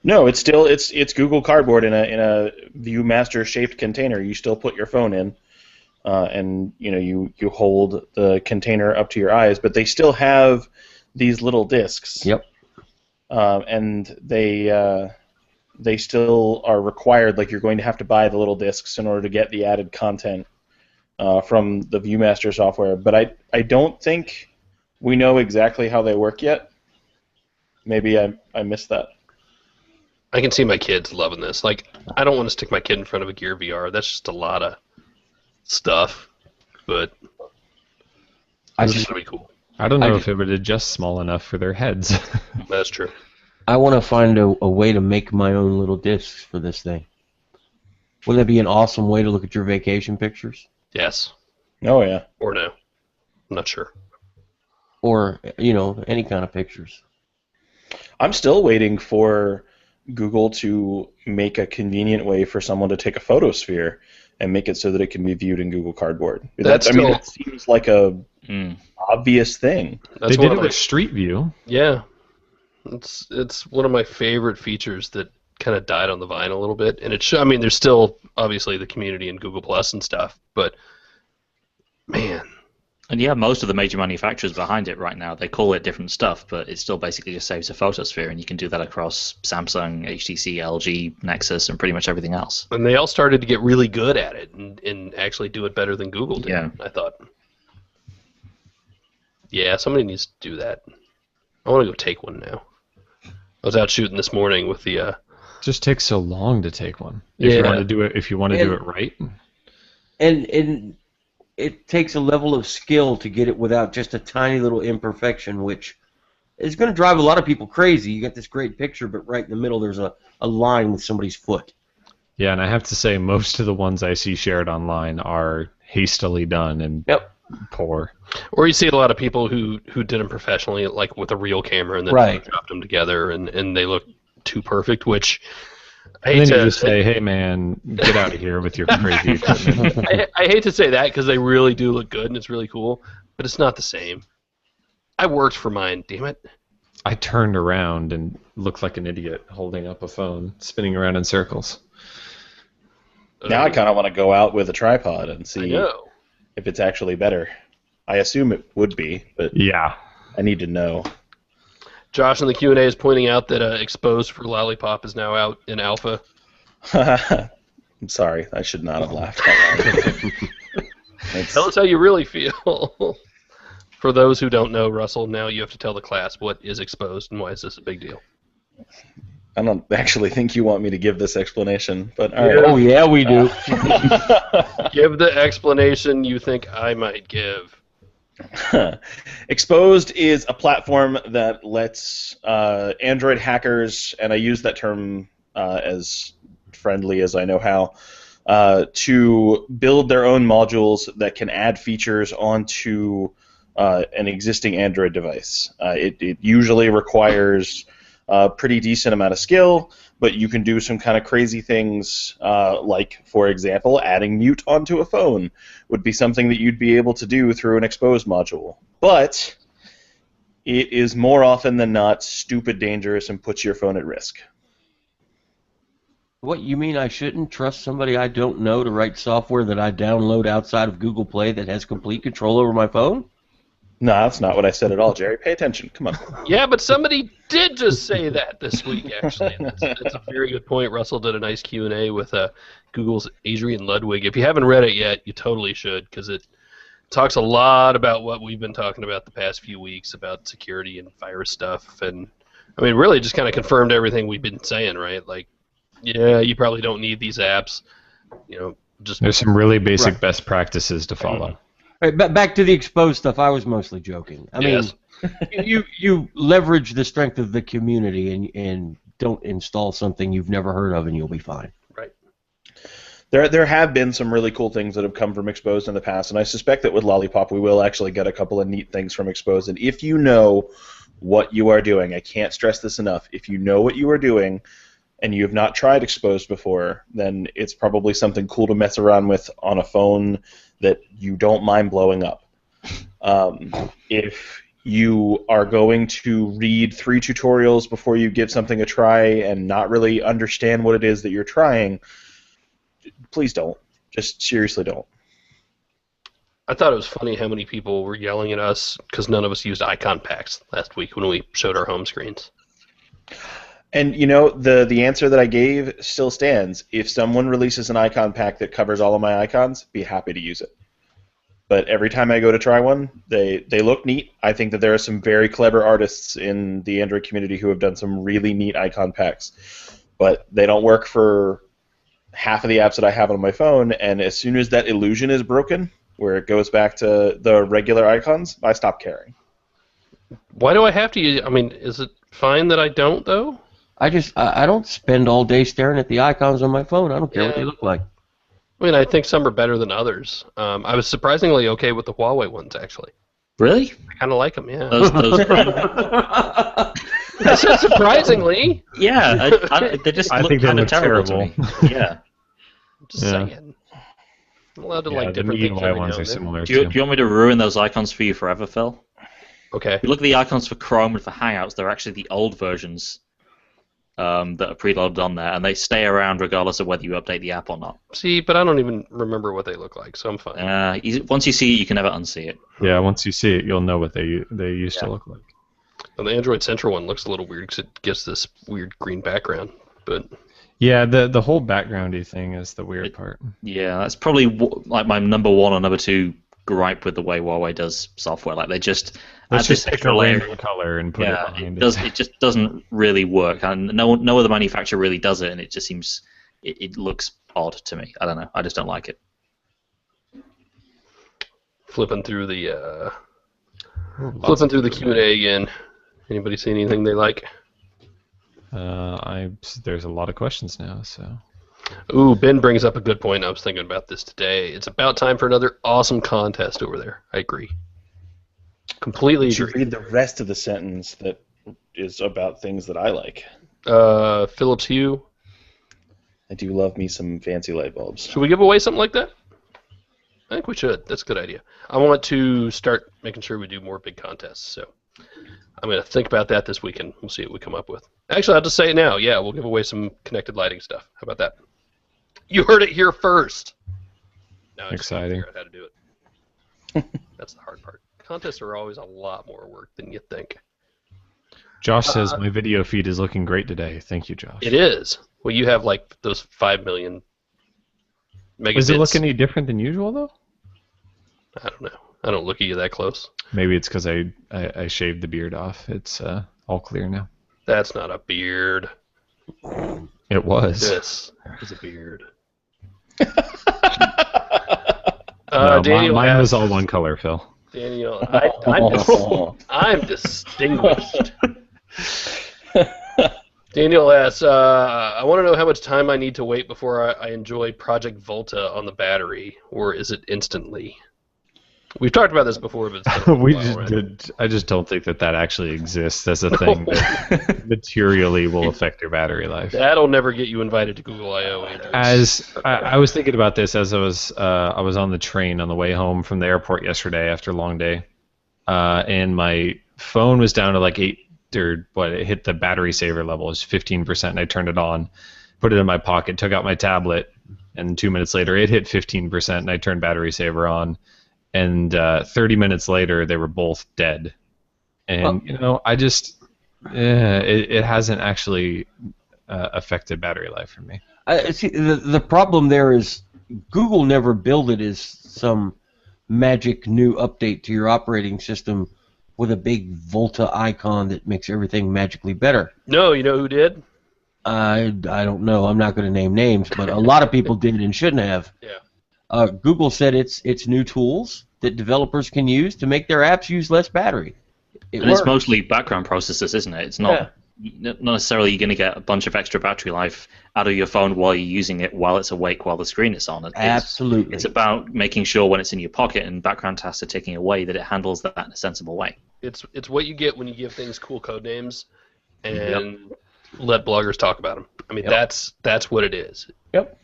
No, it's still it's Google Cardboard in a ViewMaster shaped container. You still put your phone in, and you hold the container up to your eyes, but they still have these little discs. Yep. And they still are required. Like, you're going to have to buy the little discs in order to get the added content from the ViewMaster software. But I don't think we know exactly how they work yet. Maybe I missed that. I can see my kids loving this. Like, I don't want to stick my kid in front of a Gear VR. That's just a lot of stuff. But this is going to be cool. I don't know I if it would adjust small enough for their heads. That's true. I want to find a way to make my own little discs for this thing. Wouldn't that be an awesome way to look at your vacation pictures? Yes. Oh yeah. Or no. I'm not sure. Or, any kind of pictures. I'm still waiting for Google to make a convenient way for someone to take a photosphere and make it so that it can be viewed in Google Cardboard. That's I mean, still- it seems like a obvious thing. That's they one did of it my with Street View. Yeah, it's one of my favorite features that kind of died on the vine a little bit, and I mean, there's still obviously the community in Google Plus and stuff, but man, And you have most of the major manufacturers behind it right now. They call it different stuff, but it still basically just saves a photosphere, and you can do that across Samsung, HTC, LG, Nexus, and pretty much everything else. and they all started to get really good at it and actually do it better than Google did. Yeah. I thought. Yeah, somebody needs to do that. I want to go take one now. I was out shooting this morning with the. Just takes so long to take one. If you Yeah. want to do it, do it right. And it takes a level of skill to get it without just a tiny little imperfection, which is going to drive a lot of people crazy. You get this great picture, but right in the middle there's a line with somebody's foot. Yeah, and I have to say, most of the ones I see shared online are hastily done and poor. Or you see a lot of people who did them professionally, like with a real camera, and then Right. dropped them together, and they look too perfect, which I And hate then you to just say, hey man, get out of here with your crazy equipment. I hate to say that because they really do look good and it's really cool, but it's not the same. I worked for mine, damn it. I turned around and looked like an idiot holding up a phone, spinning around in circles. Now I kind of want to go out with a tripod and I see know. if it's actually better. I assume it would be, but Yeah. I need to know. Josh in the Q&A is pointing out that Xposed for Lollipop is now out in alpha. I'm sorry, I should not have laughed out loud. It's- Tell us how you really feel. For those who don't know, Russell, now you have to tell the class what is Xposed and why is this a big deal. I don't actually think you want me to give this explanation, but all right. Oh, yeah, we do. Give the explanation you think I might give. Xposed is a platform that lets Android hackers, and I use that term as friendly as I know how, to build their own modules that can add features onto an existing Android device. It usually requires a pretty decent amount of skill, but you can do some kind of crazy things, like, for example, adding mute onto a phone would be something that you'd be able to do through an Xposed module. But it is more often than not stupid dangerous and puts your phone at risk. What, you mean I shouldn't trust somebody I don't know to write software that I download outside of Google Play that has complete control over my phone? No, that's not what I said at all, Jerry. Pay attention. Come on. Yeah, but somebody did just say that this week, actually. That's a very good point. Russell did a nice Q&A with Google's Adrian Ludwig. If you haven't read it yet, you totally should, because it talks a lot about what we've been talking about the past few weeks about security and virus stuff. And, I mean, really just kind of confirmed everything we've been saying, right? Like, yeah, you probably don't need these apps. You know, just There's some really basic best practices to follow. Right, back to the Xposed stuff, I was mostly joking. I mean, you leverage the strength of the community and don't install something you've never heard of and you'll be fine. Right. There have been some really cool things that have come from Xposed in the past, and I suspect that with Lollipop we will actually get a couple of neat things from Xposed. And if you know what you are doing, I can't stress this enough, if you know what you are doing and you have not tried Xposed before, then it's probably something cool to mess around with on a phone that you don't mind blowing up. If you are going to read 3 tutorials before you give something a try and not really understand what it is that you're trying, please don't. Just seriously don't. I thought it was funny how many people were yelling at us because none of us used icon packs last week when we showed our home screens. And, you know, the answer that I gave still stands. If someone releases an icon pack that covers all of my icons, be happy to use it. But every time I go to try one, they look neat. I think that there are some very clever artists in the Android community who have done some really neat icon packs. But they don't work for half of the apps that I have on my phone, and as soon as that illusion is broken, where it goes back to the regular icons, I stop caring. Why do I have to use? I mean, is it fine that I don't, though? I don't spend all day staring at the icons on my phone. I don't care what they look like. I mean, I think some are better than others. I was surprisingly okay with the Huawei ones, actually. Really? I kind of like them, yeah. Those I said surprisingly. yeah, they just I look think they kind of look terrible terrible. to me. Yeah. Just saying. I'm allowed to Yeah, like the different things MIUI every ones now are and then. similar Do you too. want me to ruin those icons for you forever, Phil? Okay. If you look at the icons for Chrome and for Hangouts, they're actually the old versions that are preloaded on there, and they stay around regardless of whether you update the app or not. See, but I don't even remember what they look like, so I'm fine. Once you see it, you can never unsee it. Yeah, once you see it, you'll know what they used to look like. And the Android Central one looks a little weird because it gets this weird green background. But Yeah, the whole backgroundy thing is the weird part. Yeah, that's probably like my number 1 or number 2 gripe with the way Huawei does software. Like they just Let's add just this pick extra a layer. random color and put it Yeah, behind it just doesn't really work, and no other manufacturer really does it, and it just seems it looks odd to me. I don't know. I just don't like it. flipping through the Q&A again. Anybody see anything they like? There's a lot of questions now, so. Ooh, Ben brings up a good point. I was thinking about this today. It's about time for another awesome contest over there. I agree. Completely You should agree. read the rest of the sentence that is about things that I like. Philips Hue. I do love me some fancy light bulbs. Should we give away something like that? I think we should. That's a good idea. I want to start making sure we do more big contests. So I'm going to think about that this weekend. We'll see what we come up with. Actually, I'll just say it now. Yeah, we'll give away some connected lighting stuff. How about that? You heard it here first. Now I just gotta Exciting. figure out how to do it. That's the hard part. Contests are always a lot more work than you think. Josh says my video feed is looking great today. Thank you, Josh. It is. Well, you have like those 5 million megabits. Does it look any different than usual though? I don't know. I don't look at you that close. Maybe it's because I shaved the beard off. It's all clear now. That's not a beard. It was. This is a beard. No, Daniel mine asks, was all one color, Phil. Daniel, Oh. I'm distinguished. Daniel asks, I want to know how much time I need to wait before I enjoy Project Volta on the battery, or is it instantly? We've talked about this before, but it's been a We while, just right? did. I just don't think that actually exists as a thing that materially will affect your battery life. That'll never get you invited to Google I/O, Andrew. As I was thinking about this as I was on the train on the way home from the airport yesterday after a long day, and my phone was down to like 8 or what, it hit the battery saver level, it was 15%, and I turned it on, put it in my pocket, took out my tablet, and 2 minutes later it hit 15%, and I turned battery saver on, and 30 minutes later they were both dead. And I just it hasn't actually affected battery life for me. See, the problem there is Google never billed it as some magic new update to your operating system with a big Volta icon that makes everything magically better. No, you know who did? I don't know. I'm not going to name names, but a lot of people did and shouldn't have. Yeah. Google said it's new tools that developers can use to make their apps use less battery. And it's mostly background processes, isn't it? It's not necessarily you're going to get a bunch of extra battery life out of your phone while you're using it while it's awake while the screen is on. Absolutely. It's about making sure when it's in your pocket and background tasks are taking away that it handles that in a sensible way. It's what you get when you give things cool code names and let bloggers talk about them. I mean, that's what it is. Yep.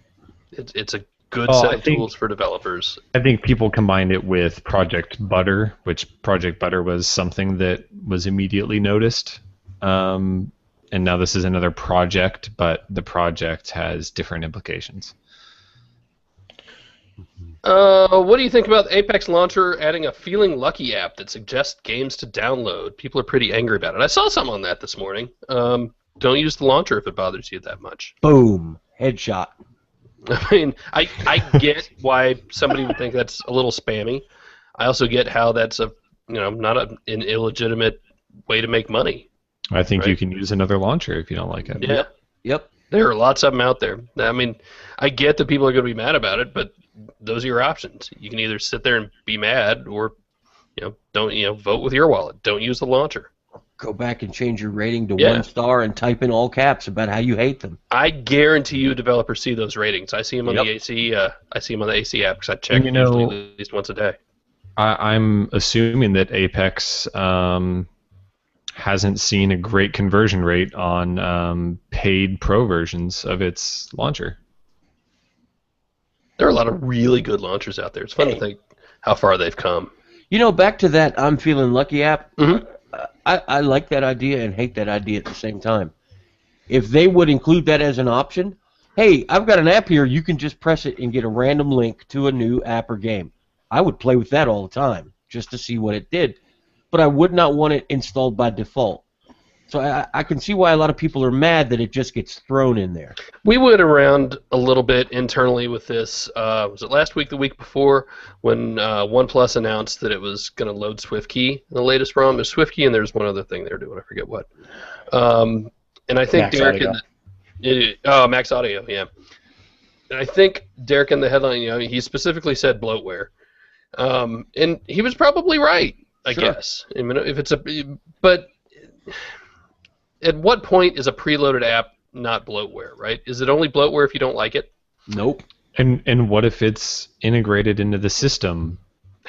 It's a good set of tools for developers. I think people combined it with Project Butter, which Project Butter was something that was immediately noticed. And now this is another project, but the project has different implications. What do you think about the Apex launcher adding a Feeling Lucky app that suggests games to download? People are pretty angry about it. I saw something on that this morning. Don't use the launcher if it bothers you that much. Boom. Headshot. I mean, I get why somebody would think that's a little spammy. I also get how that's not an illegitimate way to make money. I think you can use another launcher if you don't like it. Yeah. Yep. There are lots of them out there. I mean, I get that people are going to be mad about it, but those are your options. You can either sit there and be mad, or don't vote with your wallet. Don't use the launcher. Go back and change your rating to 1 star and type in all caps about how you hate them. I guarantee you, developers see those ratings. I see them on the AC. I see them on the AC app because I check usually at least once a day. I'm assuming that Apex hasn't seen a great conversion rate on paid pro versions of its launcher. There are a lot of really good launchers out there. It's fun to think how far they've come. Back to that I'm Feeling Lucky app, Mm-hmm. I like that idea and hate that idea at the same time. If they would include that as an option, hey, I've got an app here, you can just press it and get a random link to a new app or game. I would play with that all the time just to see what it did. But I would not want it installed by default. So I can see why a lot of people are mad that it just gets thrown in there. We went around a little bit internally with this. Was it last week, the week before, when OnePlus announced that it was going to load SwiftKey, the latest ROM? There's SwiftKey, and there's one other thing they were doing. I forget what. And I think Max Derek Audio. Max Audio, yeah. And I think Derek in the headline, he specifically said bloatware, and he was probably right. I guess. I mean, if it's but at what point is a preloaded app not bloatware, right? Is it only bloatware if you don't like it? Nope. And what if it's integrated into the system?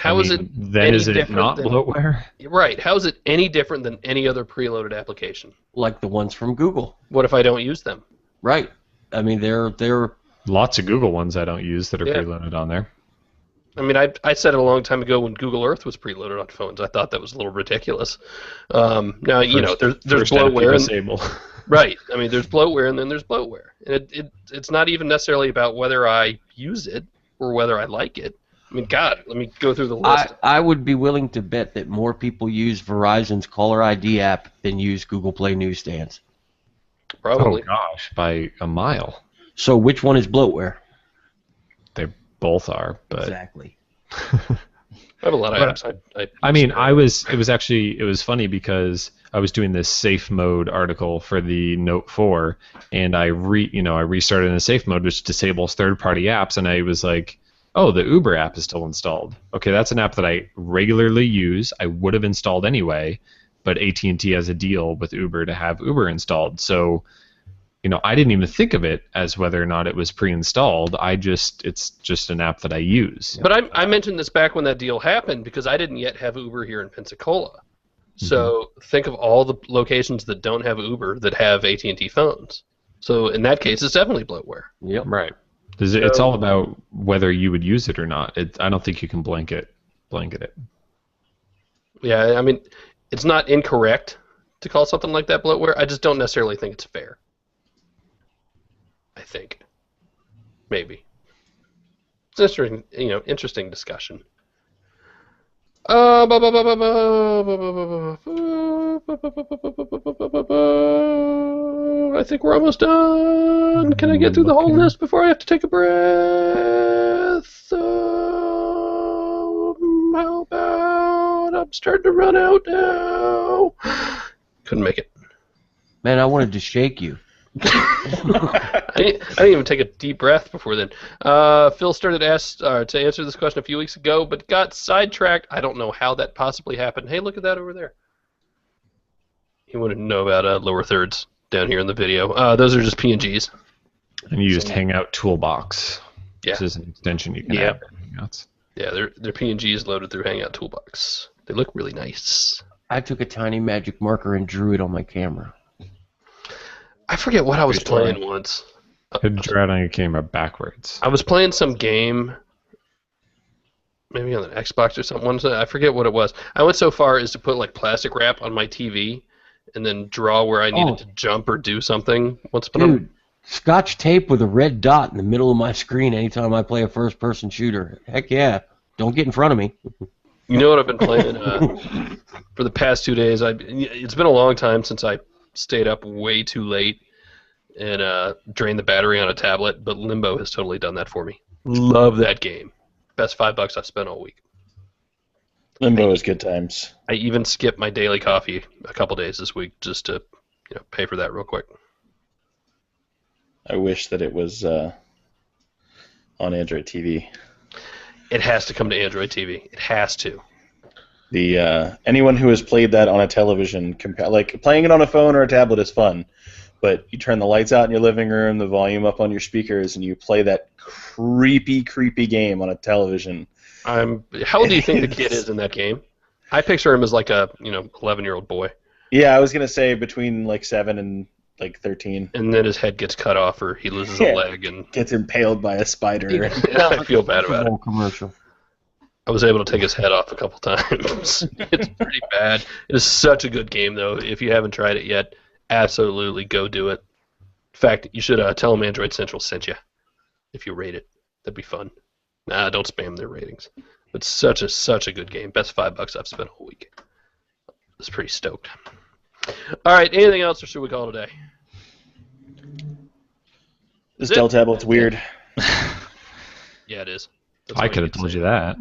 Is it then is it not bloatware? Right. How is it any different than any other preloaded application? Like the ones from Google. What if I don't use them? Right. I mean, they're lots of Google ones I don't use that are preloaded on there. I mean, I said it a long time ago when Google Earth was preloaded on phones. I thought that was a little ridiculous. Now, there's bloatware. Right. I mean, there's bloatware and then there's bloatware. And it's not even necessarily about whether I use it or whether I like it. I mean, God, let me go through the list. I would be willing to bet that more people use Verizon's Caller ID app than use Google Play Newsstands. Probably. Oh, gosh, by a mile. So which one is bloatware? They both are, but... Exactly. I have a lot of apps. It was funny because I was doing this safe mode article for the Note 4, and I restarted in the safe mode, which disables third-party apps, and I was like, Oh, the Uber app is still installed. Okay, that's an app that I regularly use. I would have installed anyway, but AT&T has a deal with Uber to have Uber installed. So, I didn't even think of it as whether or not it was pre-installed. It's just an app that I use. But I mentioned this back when that deal happened because I didn't yet have Uber here in Pensacola. So think of all the locations that don't have Uber that have AT&T phones. So in that case, it's definitely bloatware. Yep. Right. It's all about whether you would use it or not. I don't think you can blanket it. Yeah, I mean, it's not incorrect to call something like that bloatware. I just don't necessarily think it's fair. I think. Maybe. It's interesting, interesting discussion. I think we're almost done. Can I get through the whole list before I have to take a breath? How about I'm starting to run out now? Couldn't make it. Man, I wanted to shake you. I didn't even take a deep breath before then. Phil started to answer this question a few weeks ago, but got sidetracked. I don't know how that possibly happened. Hey, look at that over there. You want to know about lower thirds down here in the video. Those are just PNGs. And you used Hangout Toolbox. Yeah. This is an extension you can add to Hangouts. Yeah, they're PNGs loaded through Hangout Toolbox. They look really nice. I took a tiny magic marker and drew it on my camera. I forget what I was playing once. You draw it on your camera backwards. I was playing some game, maybe on the Xbox or something. I forget what it was. I went so far as to put like plastic wrap on my TV and then draw where I needed to jump or do something. Dude, Scotch tape with a red dot in the middle of my screen anytime I play a first-person shooter. Heck yeah. Don't get in front of me. You know what I've been playing for the past 2 days? It's been a long time since I stayed up way too late and drained the battery on a tablet, but Limbo has totally done that for me. Love that game. Best $5 I've spent all week. Limbo is good times. I even skipped my daily coffee a couple days this week just to pay for that real quick. I wish that it was on Android TV. It has to come to Android TV. It has to. Anyone who has played that on a television, like playing it on a phone or a tablet is fun, but you turn the lights out in your living room, the volume up on your speakers, and you play that creepy game on a television. How old do you think the kid is in that game? I picture him as like a 11-year-old boy. Yeah, I was gonna say between like 7 and like 13. And then his head gets cut off, or he loses a leg and gets impaled by a spider. I feel bad about it. Commercial. I was able to take his head off a couple times. It's pretty bad. It is such a good game, though. If you haven't tried it yet, absolutely go do it. In fact, you should tell them Android Central sent you if you rate it. That'd be fun. Nah, don't spam their ratings. But such a good game. Best $5 I've spent all week. I was pretty stoked. All right, anything else, or should we call it a day? This Dell tablet's weird. Yeah, it is. I could have told you that.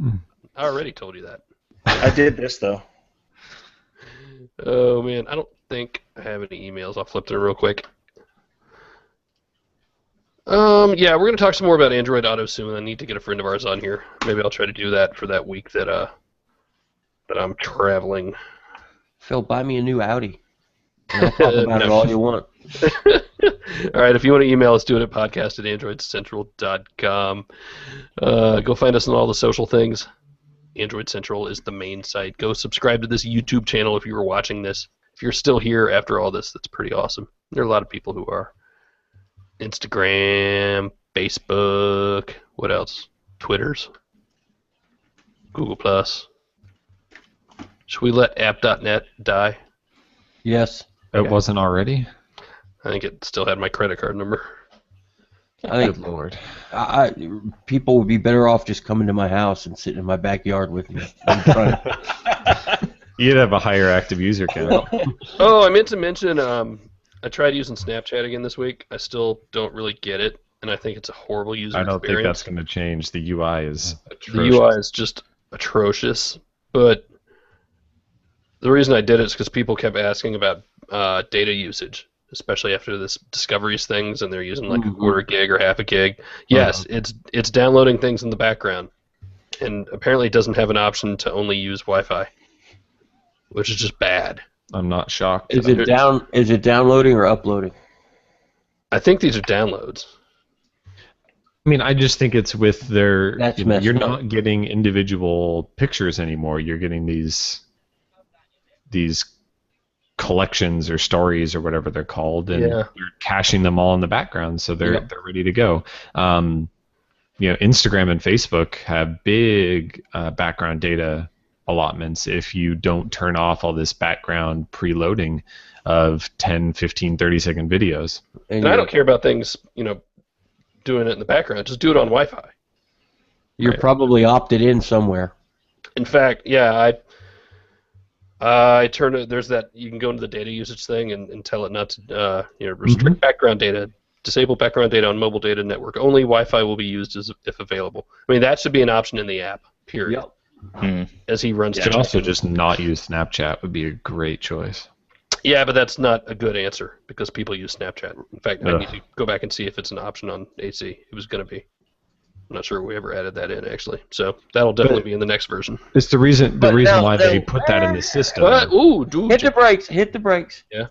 I already told you that. I did this, though. Oh, man. I don't think I have any emails. I'll flip through real quick. Yeah, we're going to talk some more about Android Auto soon. I need to get a friend of ours on here. Maybe I'll try to do that for that week that I'm traveling. Phil, buy me a new Audi. And I'll talk about it all you want. All right, if you want to email us, do it at podcast@androidcentral.com. Go find us on all the social things. Android Central is the main site. Go subscribe to this YouTube channel if you were watching this. If you're still here after all this, that's pretty awesome. There are a lot of people who are. Instagram, Facebook, what else? Twitters, Google+. Should we let app.net die? Yes. It wasn't already? I think it still had my credit card number. I think, Good Lord. People would be better off just coming to my house and sitting in my backyard with me. You'd have a higher active user count. Oh, I meant to mention, I tried using Snapchat again this week. I still don't really get it, and I think it's a horrible user experience. I don't think that's going to change. The UI is atrocious. The UI is just atrocious, but the reason I did it is because people kept asking about data usage. especially after this Discoveries things, and they're using like a quarter gig or half a gig. Yes, it's downloading things in the background, and apparently it doesn't have an option to only use Wi-Fi, which is just bad. I'm not shocked. Is it downloading or uploading? I think these are downloads. I mean, I just think it's with their. That's You're messed up. not getting individual pictures anymore. You're getting these collections or stories or whatever they're called, and Yeah. you're caching them all in the background, so they're ready to go. Instagram and Facebook have big background data allotments if you don't turn off all this background preloading of 10, 15, 30-second videos. And I don't care about things, doing it in the background. Just do it on Wi-Fi. You're probably opted in somewhere. In fact, yeah, I turn it. There's that you can go into the data usage thing and tell it not to restrict background data, disable background data on mobile data network. Only Wi-Fi will be used if available. I mean, that should be an option in the app. Period. As he runs. You could also just not use Snapchat would be a great choice. Yeah, but that's not a good answer because people use Snapchat. In fact, I need to go back and see if it's an option on AC. It was going to be. I'm not sure we ever added that in, actually. So that'll definitely be in the next version. It's the reason why they put that in the system. What? Ooh, dude. Hit the brakes. Hit the brakes. Yeah.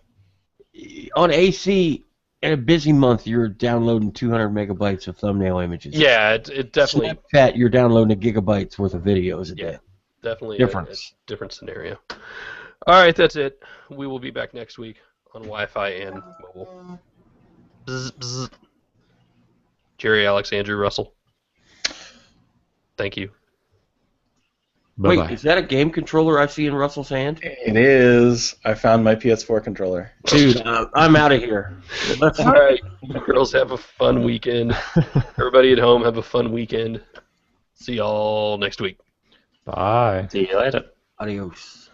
On AC, in a busy month, you're downloading 200 megabytes of thumbnail images. Yeah, it definitely. Snapchat, you're downloading a gigabyte's worth of videos a day. Definitely Difference. A different scenario. All right, that's it. We will be back next week on Wi-Fi and mobile. Bzz, bzz. Jerry, Alex, Andrew, Russell. Thank you. Bye-bye. Wait, is that a game controller I see in Russell's hand? It is. I found my PS4 controller. Dude, I'm out of here. All right, girls, have a fun weekend. Everybody at home, have a fun weekend. See y'all next week. Bye. See you later. Adios.